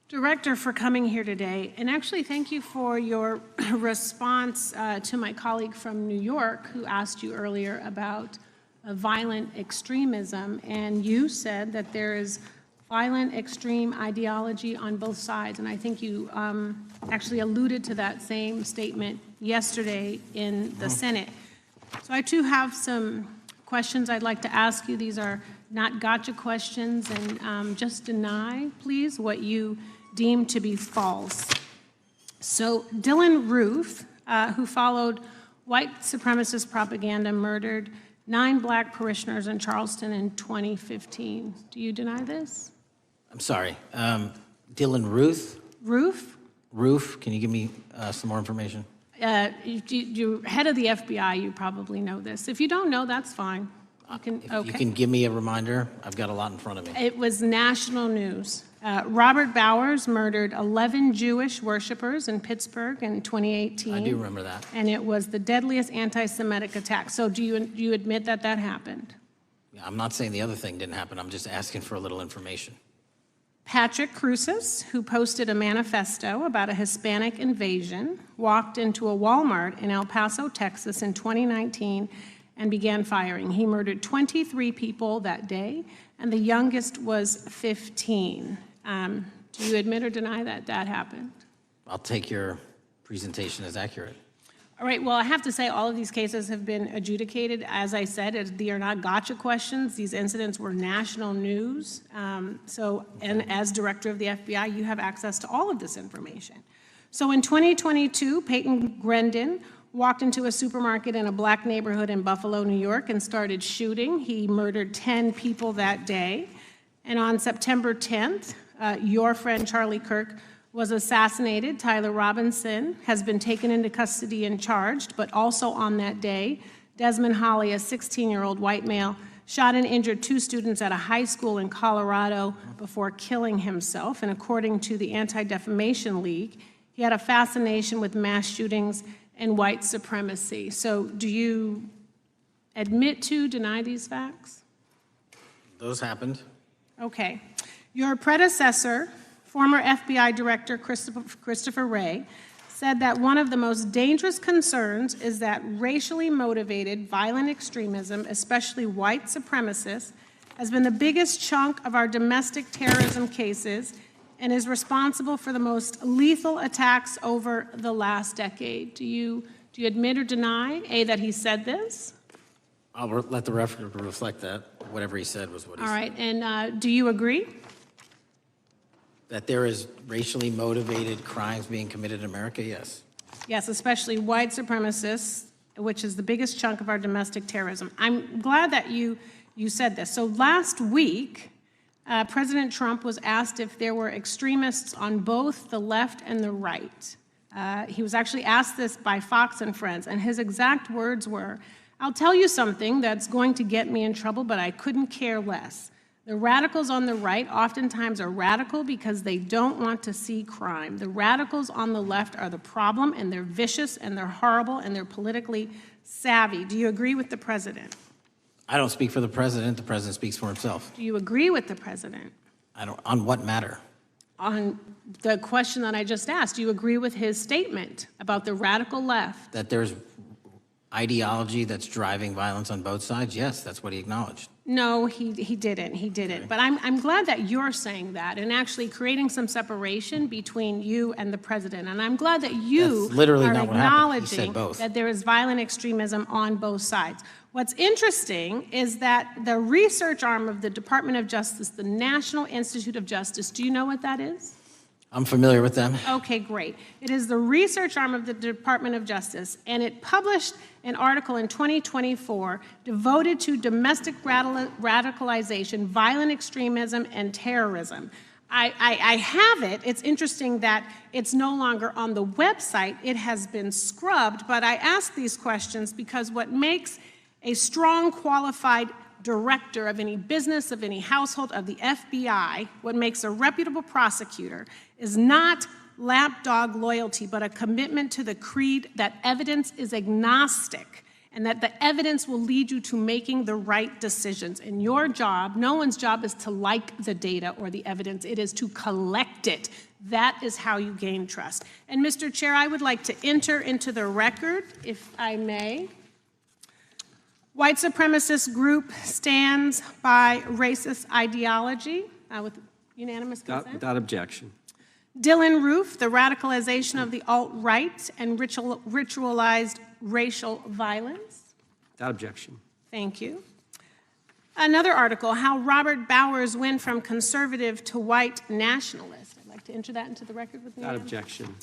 Director, for coming here today. And actually, thank you for your response to my colleague from New York who asked you earlier about violent extremism. And you said that there is violent extreme ideology on both sides. And I think you actually alluded to that same statement yesterday in the Senate. So I too have some questions I'd like to ask you. These are not gotcha questions, and just deny, please, what you deem to be false. So Dylan Roof, who followed white supremacist propaganda, murdered 9 black parishioners in Charleston in 2015. Do you deny this? I'm sorry. Dylan Ruth? Roof, can you give me some more information? You're head of the FBI, you probably know this. If you don't know, that's fine. You can give me a reminder, I've got a lot in front of me. It was national news. Robert Bowers murdered 11 Jewish worshipers in Pittsburgh in 2018. I do remember that. And it was the deadliest anti-Semitic attack. So do you admit that that happened? Yeah, I'm not saying the other thing didn't happen, I'm just asking for a little information. Patrick Cruces, who posted a manifesto about a Hispanic invasion, walked into a Walmart in El Paso, Texas in 2019 and began firing. He murdered 23 people that day, and the youngest was 15. Do you admit or deny that that happened? I'll take your presentation as accurate. All right, well, I have to say all of these cases have been adjudicated. As I said, they are not gotcha questions. These incidents were national news. And as director of the FBI, you have access to all of this information. So in 2022, Peyton Grendon walked into a supermarket in a black neighborhood in Buffalo, New York, and started shooting. He murdered 10 people that day. And on September 10th, your friend Charlie Kirk was assassinated. Tyler Robinson has been taken into custody and charged, but also on that day, Desmond Holley, a 16-year-old white male, shot and injured 2 students at a high school in Colorado before killing himself. And according to the Anti-Defamation League, he had a fascination with mass shootings and white supremacy. So do you admit to, deny these facts? Those happened. Okay. Your predecessor, former FBI Director Christopher Wray, said that one of the most dangerous concerns is that racially motivated violent extremism, especially white supremacists, has been the biggest chunk of our domestic terrorism cases and is responsible for the most lethal attacks over the last decade. Do you admit or deny, A, that he said this? I'll let the record reflect that. Whatever he said was what he said. All right, and do you agree? That there is racially motivated crimes being committed in America, yes. Yes, especially white supremacists, which is the biggest chunk of our domestic terrorism. I'm glad that you said this. So last week, President Trump was asked if there were extremists on both the left and the right. He was actually asked this by Fox and Friends, and his exact words were, "I'll tell you something that's going to get me in trouble, but I couldn't care less. The radicals on the right oftentimes are radical because they don't want to see crime. The radicals on the left are the problem, and they're vicious, and they're horrible, and they're politically savvy." Do you agree with the president? I don't speak for the president speaks for himself. Do you agree with the president? On what matter? On the question that I just asked, do you agree with his statement about the radical left? That there's ideology that's driving violence on both sides? Yes, that's what he acknowledged. No, he didn't. He didn't. Okay. But I'm glad that you're saying that and actually creating some separation between you and the president. And I'm glad that you are acknowledging that there is violent extremism on both sides. What's interesting is that the research arm of the Department of Justice, the National Institute of Justice, do you know what that is? I'm familiar with them. Okay, great. It is the research arm of the Department of Justice, and it published an article in 2024 devoted to domestic radicalization, violent extremism, and terrorism. I have it. It's interesting that it's no longer on the website. It has been scrubbed, but I ask these questions because what makes a strong, qualified director of any business, of any household, of the FBI, what makes a reputable prosecutor is not lapdog loyalty, but a commitment to the creed that evidence is agnostic and that the evidence will lead you to making the right decisions. And your job, no one's job is to like the data or the evidence, it is to collect it. That is how you gain trust. And Mr. Chair, I would like to enter into the record, if I may. White supremacist group stands by racist ideology with unanimous consent. Without objection. Dylan Roof, the radicalization of the alt-right and ritualized racial violence. Without objection. Thank you. Another article, how Robert Bowers went from conservative to white nationalist. I'd like to enter that into the record with me. Without objection.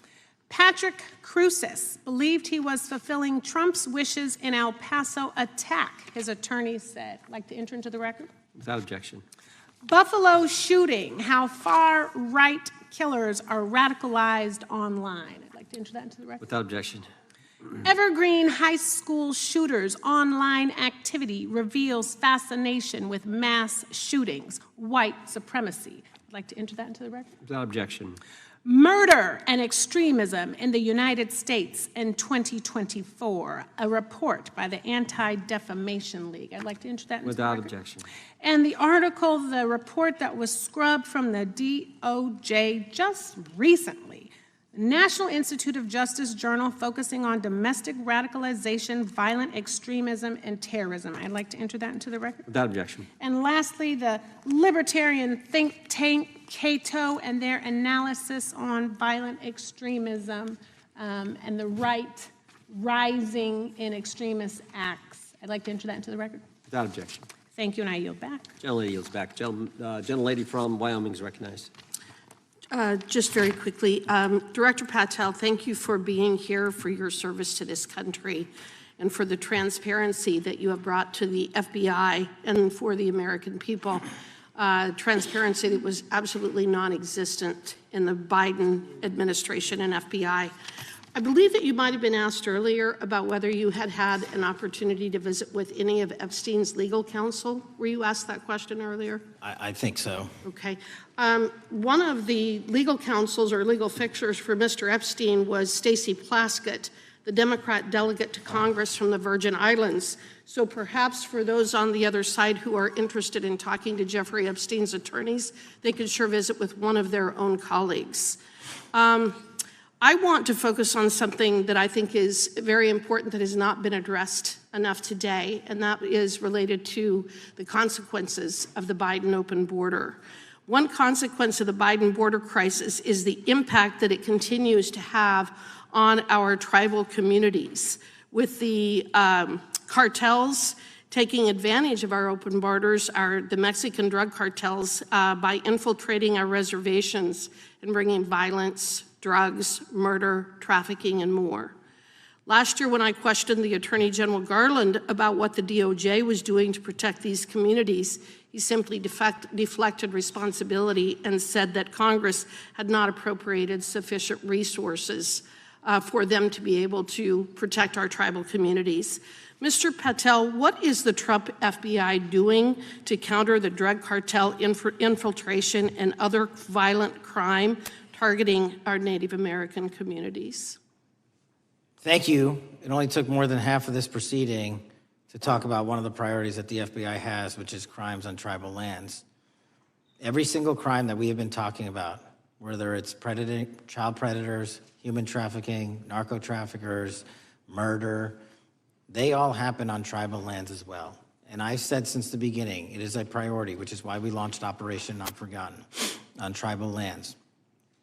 Patrick Cruces believed he was fulfilling Trump's wishes in El Paso attack, his attorneys said. I'd like to enter into the record. Without objection. Buffalo shooting, how far-right killers are radicalized online. I'd like to enter that into the record. Without objection. Evergreen high school shooters' online activity reveals fascination with mass shootings, white supremacy. I'd like to enter that into the record. Without objection. Murder and extremism in the United States in 2024, a report by the Anti-Defamation League. I'd like to enter that into the record. Without objection. And the article, the report that was scrubbed from the DOJ just recently, the National Institute of Justice Journal focusing on domestic radicalization, violent extremism, and terrorism. I'd like to enter that into the record. Without objection. And lastly, the libertarian think tank Cato and their analysis on violent extremism and the right rising in extremist acts. I'd like to enter that into the record. Without objection. Thank you, and I yield back. Gentlelady yields back. Gentlelady from Wyoming is recognized. Just very quickly, Director Patel, thank you for being here, for your service to this country, and for the transparency that you have brought to the FBI and for the American people. Transparency that was absolutely non-existent in the Biden administration and FBI. I believe that you might have been asked earlier about whether you had had an opportunity to visit with any of Epstein's legal counsel. Were you asked that question earlier? I think so. Okay. One of the legal counsels or legal fixers for Mr. Epstein was Stacey Plaskett, the Democrat delegate to Congress from the Virgin Islands. So perhaps for those on the other side who are interested in talking to Jeffrey Epstein's attorneys, they could sure visit with one of their own colleagues. I want to focus on something that I think is very important that has not been addressed enough today, and that is related to the consequences of the Biden open border. One consequence of the Biden border crisis is the impact that it continues to have on our tribal communities, with the cartels taking advantage of our open borders, the Mexican drug cartels, by infiltrating our reservations and bringing violence, drugs, murder, trafficking, and more. Last year, when I questioned the Attorney General Garland about what the DOJ was doing to protect these communities, he simply deflected responsibility and said that Congress had not appropriated sufficient resources for them to be able to protect our tribal communities. Mr. Patel, what is the Trump FBI doing to counter the drug cartel infiltration and other violent crime targeting our Native American communities? Thank you. It only took more than half of this proceeding to talk about one of the priorities that the FBI has, which is crimes on tribal lands. Every single crime that we have been talking about, whether it's child predators, human trafficking, narco traffickers, murder, they all happen on tribal lands as well. And I've said since the beginning, it is a priority, which is why we launched Operation Not Forgotten on tribal lands.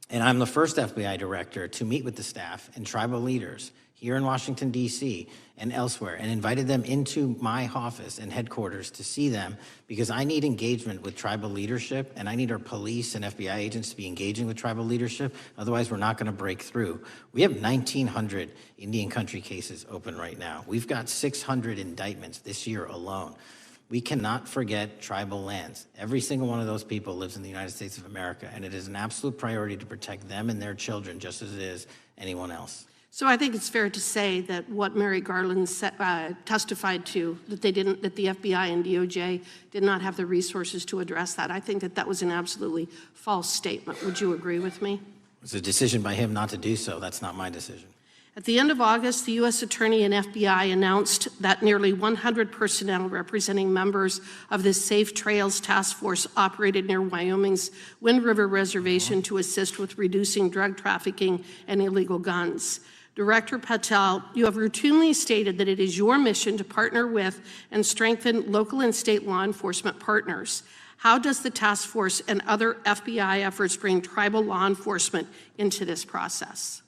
And I'm the first FBI director to meet with the staff and tribal leaders here in Washington, D.C. and elsewhere, and invited them into my office and headquarters to see them, because I need engagement with tribal leadership, and I need our police and FBI agents to be engaging with tribal leadership. Otherwise, we're not going to break through. We have 1,900 Indian country cases open right now. We've got 600 indictments this year alone. We cannot forget tribal lands. Every single one of those people lives in the United States of America, and it is an absolute priority to protect them and their children just as it is anyone else. So I think it's fair to say that what Mary Garland testified to, that the FBI and DOJ did not have the resources to address that. I think that was an absolutely false statement. Would you agree with me? It's a decision by him not to do so. That's not my decision. At the end of August, the U.S. Attorney and FBI announced that nearly 100 personnel representing members of the Safe Trails Task Force operated near Wyoming's Wind River Reservation to assist with reducing drug trafficking and illegal guns. Director Patel, you have routinely stated that it is your mission to partner with and strengthen local and state law enforcement partners. How does the task force and other FBI efforts bring tribal law enforcement into this process?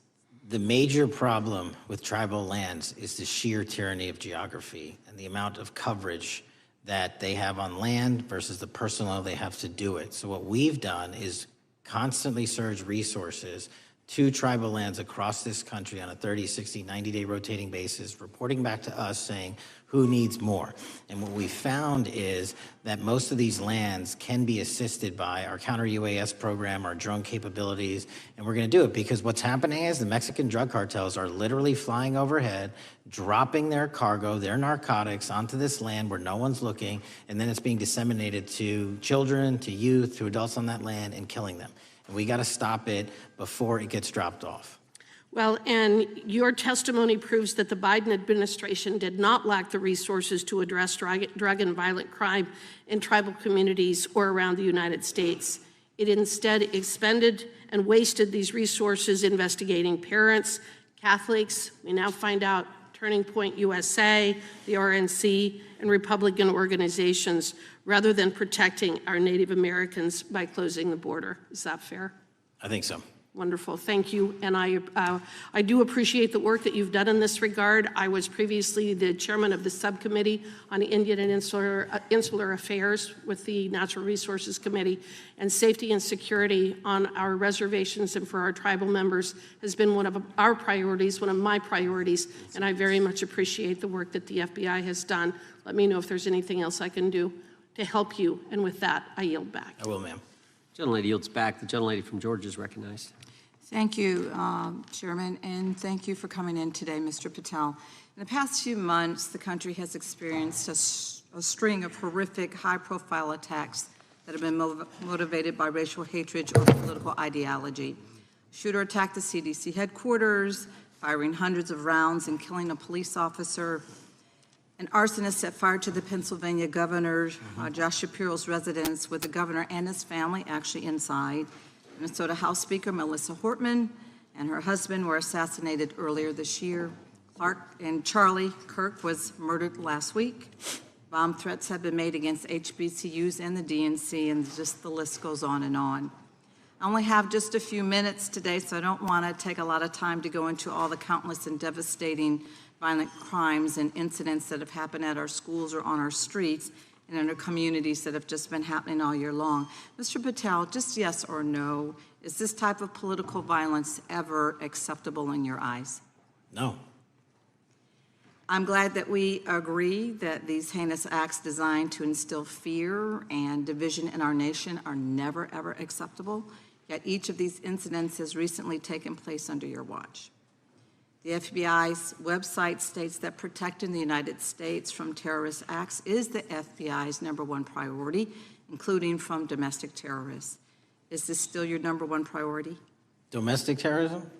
The major problem with tribal lands is the sheer tyranny of geography and the amount of coverage that they have on land versus the personnel they have to do it. So what we've done is constantly surge resources to tribal lands across this country on a 30, 60, 90-day rotating basis, reporting back to us saying who needs more. And what we found is that most of these lands can be assisted by our counter-UAS program, our drone capabilities, and we're gonna do it because what's happening is the Mexican drug cartels are literally flying overhead, dropping their cargo, their narcotics onto this land where no one's looking, and then it's being disseminated to children, to youth, to adults on that land and killing them. And we got to stop it before it gets dropped off. Well, and your testimony proves that the Biden administration did not lack the resources to address drug and violent crime in tribal communities or around the United States. It instead expended and wasted these resources investigating parents, Catholics, we now find out Turning Point USA, the RNC, and Republican organizations, rather than protecting our Native Americans by closing the border. Is that fair? I think so. Wonderful, thank you. And I do appreciate the work that you've done in this regard. I was previously the chairman of the subcommittee on Indian and Insular Affairs with the Natural Resources Committee, and safety and security on our reservations and for our tribal members has been one of our priorities, one of my priorities, and I very much appreciate the work that the FBI has done. Let me know if there's anything else I can do to help you, and with that, I yield back. I will, ma'am. Gentlelady yields back. The gentlelady from Georgia is recognized. Thank you, Chairman, and thank you for coming in today, Mr. Patel. In the past few months, the country has experienced a string of horrific, high-profile attacks that have been motivated by racial hatred or political ideology. Shooter attacked the CDC headquarters, firing hundreds of rounds and killing a police officer. An arsonist set fire to the Pennsylvania governor, Josh Shapiro's residence, with the governor and his family actually inside. Minnesota House Speaker Melissa Hortman and her husband were assassinated earlier this year. Clark and Charlie Kirk was murdered last week. Bomb threats have been made against HBCUs and the DNC, and just the list goes on and on. I only have just a few minutes today, so I don't want to take a lot of time to go into all the countless and devastating violent crimes and incidents that have happened at our schools or on our streets and in our communities that have just been happening all year long. Mr. Patel, just yes or no, is this type of political violence ever acceptable in your eyes? No. I'm glad that we agree that these heinous acts designed to instill fear and division in our nation are never, ever acceptable, yet each of these incidents has recently taken place under your watch. The FBI's website states that protecting the United States from terrorist acts is the FBI's #1 priority, including from domestic terrorists. Is this still your #1 priority? Domestic terrorism?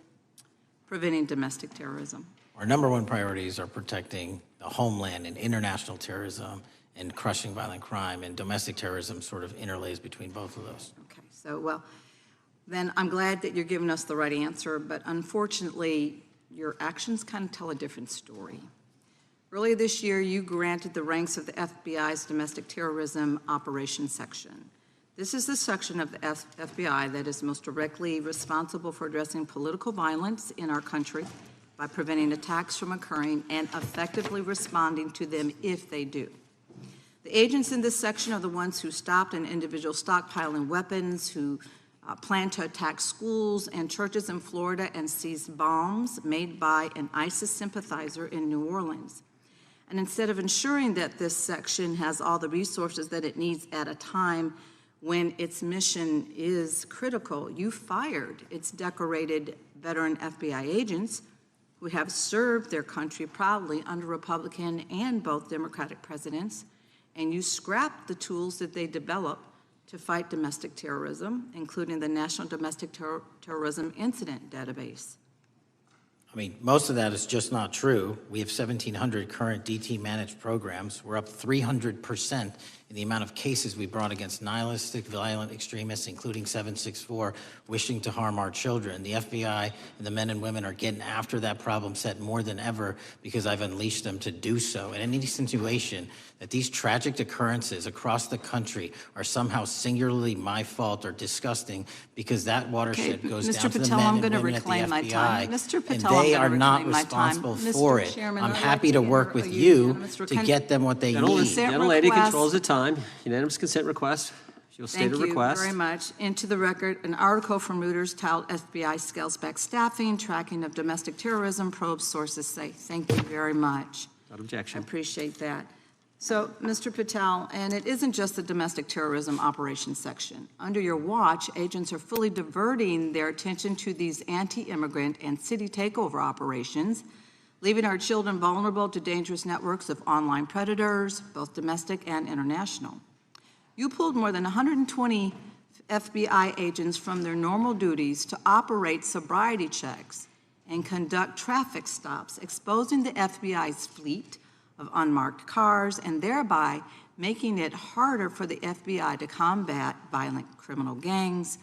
Preventing domestic terrorism. Our #1 priorities are protecting the homeland and international terrorism and crushing violent crime, and domestic terrorism sort of interlays between both of those. Okay, so well, then I'm glad that you're giving us the right answer, but unfortunately, your actions kind of tell a different story. Earlier this year, you granted the ranks of the FBI's Domestic Terrorism Operations Section. This is the section of the FBI that is most directly responsible for addressing political violence in our country by preventing attacks from occurring and effectively responding to them if they do. The agents in this section are the ones who stopped an individual stockpiling weapons, who planned to attack schools and churches in Florida and seized bombs made by an ISIS sympathizer in New Orleans. And instead of ensuring that this section has all the resources that it needs at a time when its mission is critical, you fired its decorated veteran FBI agents who have served their country proudly under Republican and both Democratic presidents, and you scrapped the tools that they developed to fight domestic terrorism, including the National Domestic Terrorism Incident Database. I mean, most of that is just not true. We have 1,700 current DT managed programs. We're up 300% in the amount of cases we brought against nihilistic, violent extremists, including 764, wishing to harm our children. The FBI and the men and women are getting after that problem set more than ever because I've unleashed them to do so. And any insinuation that these tragic occurrences across the country are somehow singularly my fault or disgusting because that watershed goes down to the men and women at the FBI, Mr. and Patel, they are not responsible for it. I'm happy to work with you to get them what they need. Gentlelady controls the time. Unanimous consent request. You'll state a request. Thank you very much. Into the record, an article from Reuters titled FBI Scales Back Staffing, Tracking of Domestic Terrorism, Probes Sources Say. Thank you very much. Without objection. I appreciate that. So, Mr. Patel, and it isn't just the domestic terrorism operations section. Under your watch, agents are fully diverting their attention to these anti-immigrant and city takeover operations, leaving our children vulnerable to dangerous networks of online predators, both domestic and international. You pulled more than 120 FBI agents from their normal duties to operate sobriety checks and conduct traffic stops, exposing the FBI's fleet of unmarked cars and thereby making it harder for the FBI to combat violent criminal gangs,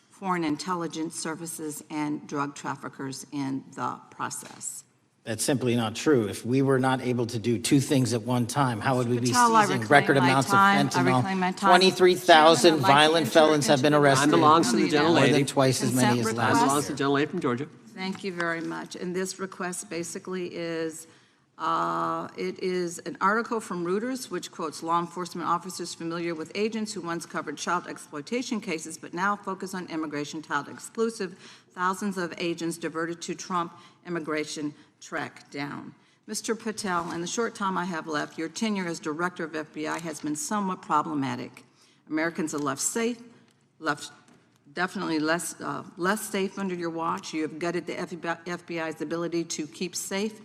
foreign intelligence services, and drug traffickers in the process. That's simply not true. If we were not able to do two things at one time, how would we be Patel, seizing record amounts of fentanyl? 23,000 violent felons have been arrested. Time belongs to the gentlelady. More than twice as many as last Time year. belongs to the gentlelady from Georgia. Thank you very much. And this request basically is, it is an article from Reuters, which quotes law enforcement officers familiar with agents who once covered child exploitation cases, but now focus on immigration child exclusive. Thousands of agents diverted to Trump immigration track down. Mr. Patel, in the short time I have left, your tenure as director of FBI has been somewhat problematic. Americans are left safe, definitely less safe under your watch. You have gutted the FBI's ability to keep safe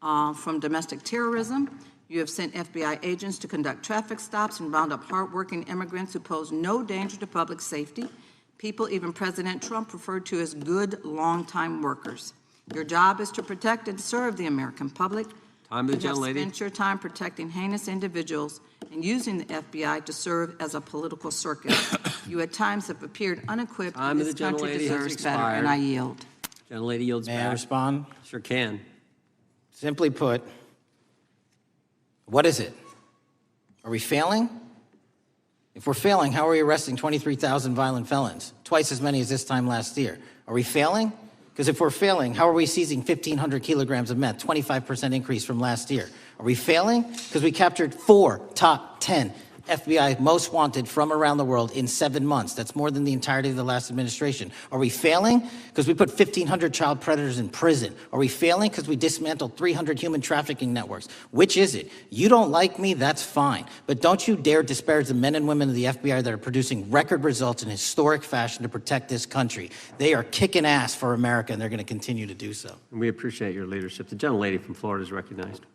from domestic terrorism. You have sent FBI agents to conduct traffic stops and round up hardworking immigrants who pose no danger to public safety. People even President Trump referred to as good, long-time workers. Your job is to protect and serve the American public. Time, the gentlelady. You have spent your time protecting heinous individuals and using the FBI to serve as a political circus. You at times have appeared unequipped. Time, and this the country gentlelady has deserves better, expired. and I yield. Gentlelady yields back. May I respond? Sure can. Simply put, what is it? Are we failing? If we're failing, how are we arresting 23,000 violent felons? Twice as many as this time last year. Are we failing? Because if we're failing, how are we seizing 1,500 kilograms of meth, 25% increase from last year? Are we failing? Because we captured 4 top 10 FBI most wanted from around the world in 7 months. That's more than the entirety of the last administration. Are we failing? Because we put 1,500 child predators in prison. Are we failing? Because we dismantled 300 human trafficking networks. Which is it? You don't like me, that's fine. But don't you dare disparage the men and women of the FBI that are producing record results in historic fashion to protect this country. They are kicking ass for America, and they're going to continue to do so. And we appreciate your leadership. The gentlelady from Florida is recognized.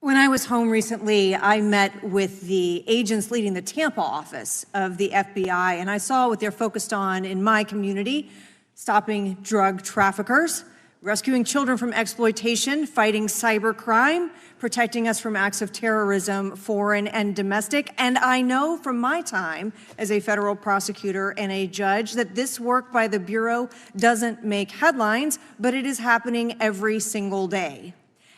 When I was home recently, I met with the agents leading the Tampa office of the FBI, and I saw what they're focused on in my community: stopping drug traffickers, rescuing children from exploitation, fighting cybercrime, protecting us from acts of terrorism, foreign and domestic. And I know from my time as a federal prosecutor and a judge that this work by the Bureau doesn't make headlines, but it is happening every single day.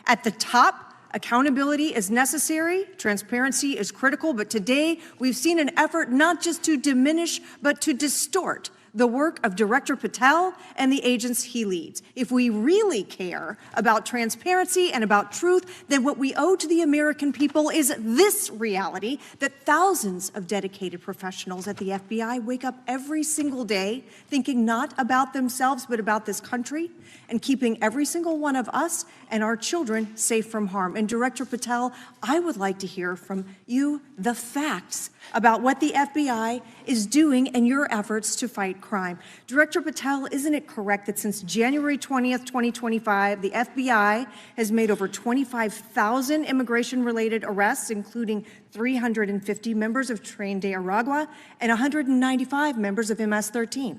At the top, accountability is necessary, transparency is critical, but today we've seen an effort not just to diminish, but to distort the work of Director Patel and the agents he leads. If we really care about transparency and about truth, then what we owe to the American people is this reality: that thousands of dedicated professionals at the FBI wake up every single day thinking not about themselves, but about this country, and keeping every single one of us and our children safe from harm. And Director Patel, I would like to hear from you the facts about what the FBI is doing in your efforts to fight crime. Director Patel, isn't it correct that since January 20th, 2025, the FBI has made over 25,000 immigration-related arrests, including 350 members of Tren de Aragua and 195 members of MS-13?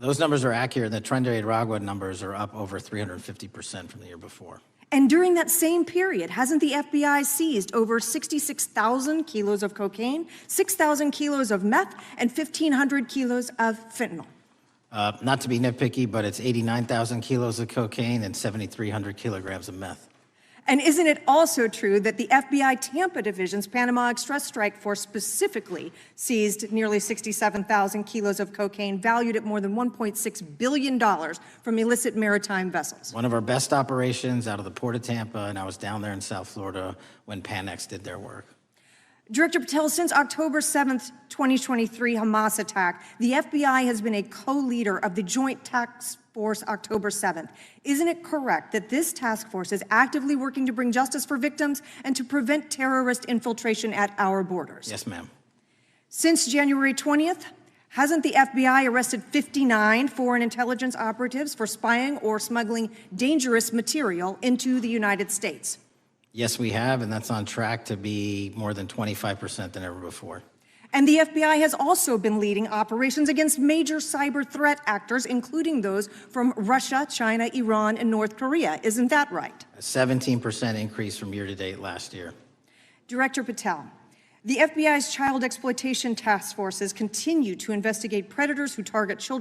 Those numbers are accurate. The Tren de Aragua numbers are up over 350% from the year before. And during that same period, hasn't the FBI seized over 66,000 kilos of cocaine, 6,000 kilos of meth, and 1,500 kilos of fentanyl? Not to be nitpicky, but it's 89,000 kilos of cocaine and 7,300 kilograms of meth. And isn't it also true that the FBI Tampa Division's Panama Express Strike Force specifically seized nearly 67,000 kilos of cocaine valued at more than $1.6 billion from illicit maritime vessels? One of our best operations out of the Port of Tampa, and I was down there in South Florida when Panex did their work. Director Patel, since October 7th, 2023 Hamas attack, the FBI has been a co-leader of the Joint Task Force October 7th. Isn't it correct that this task force is actively working to bring justice for victims and to prevent terrorist infiltration at our borders? Yes, ma'am. Since January 20th, hasn't the FBI arrested 59 foreign intelligence operatives for spying or smuggling dangerous material into the United States? Yes, we have, and that's on track to be more than 25% than ever before. And the FBI has also been leading operations against major cyber threat actors, including those from Russia, China, Iran, and North Korea. Isn't that right? A 17% increase from year to date last year. Director Patel, the FBI's child exploitation task forces continue to investigate predators who target children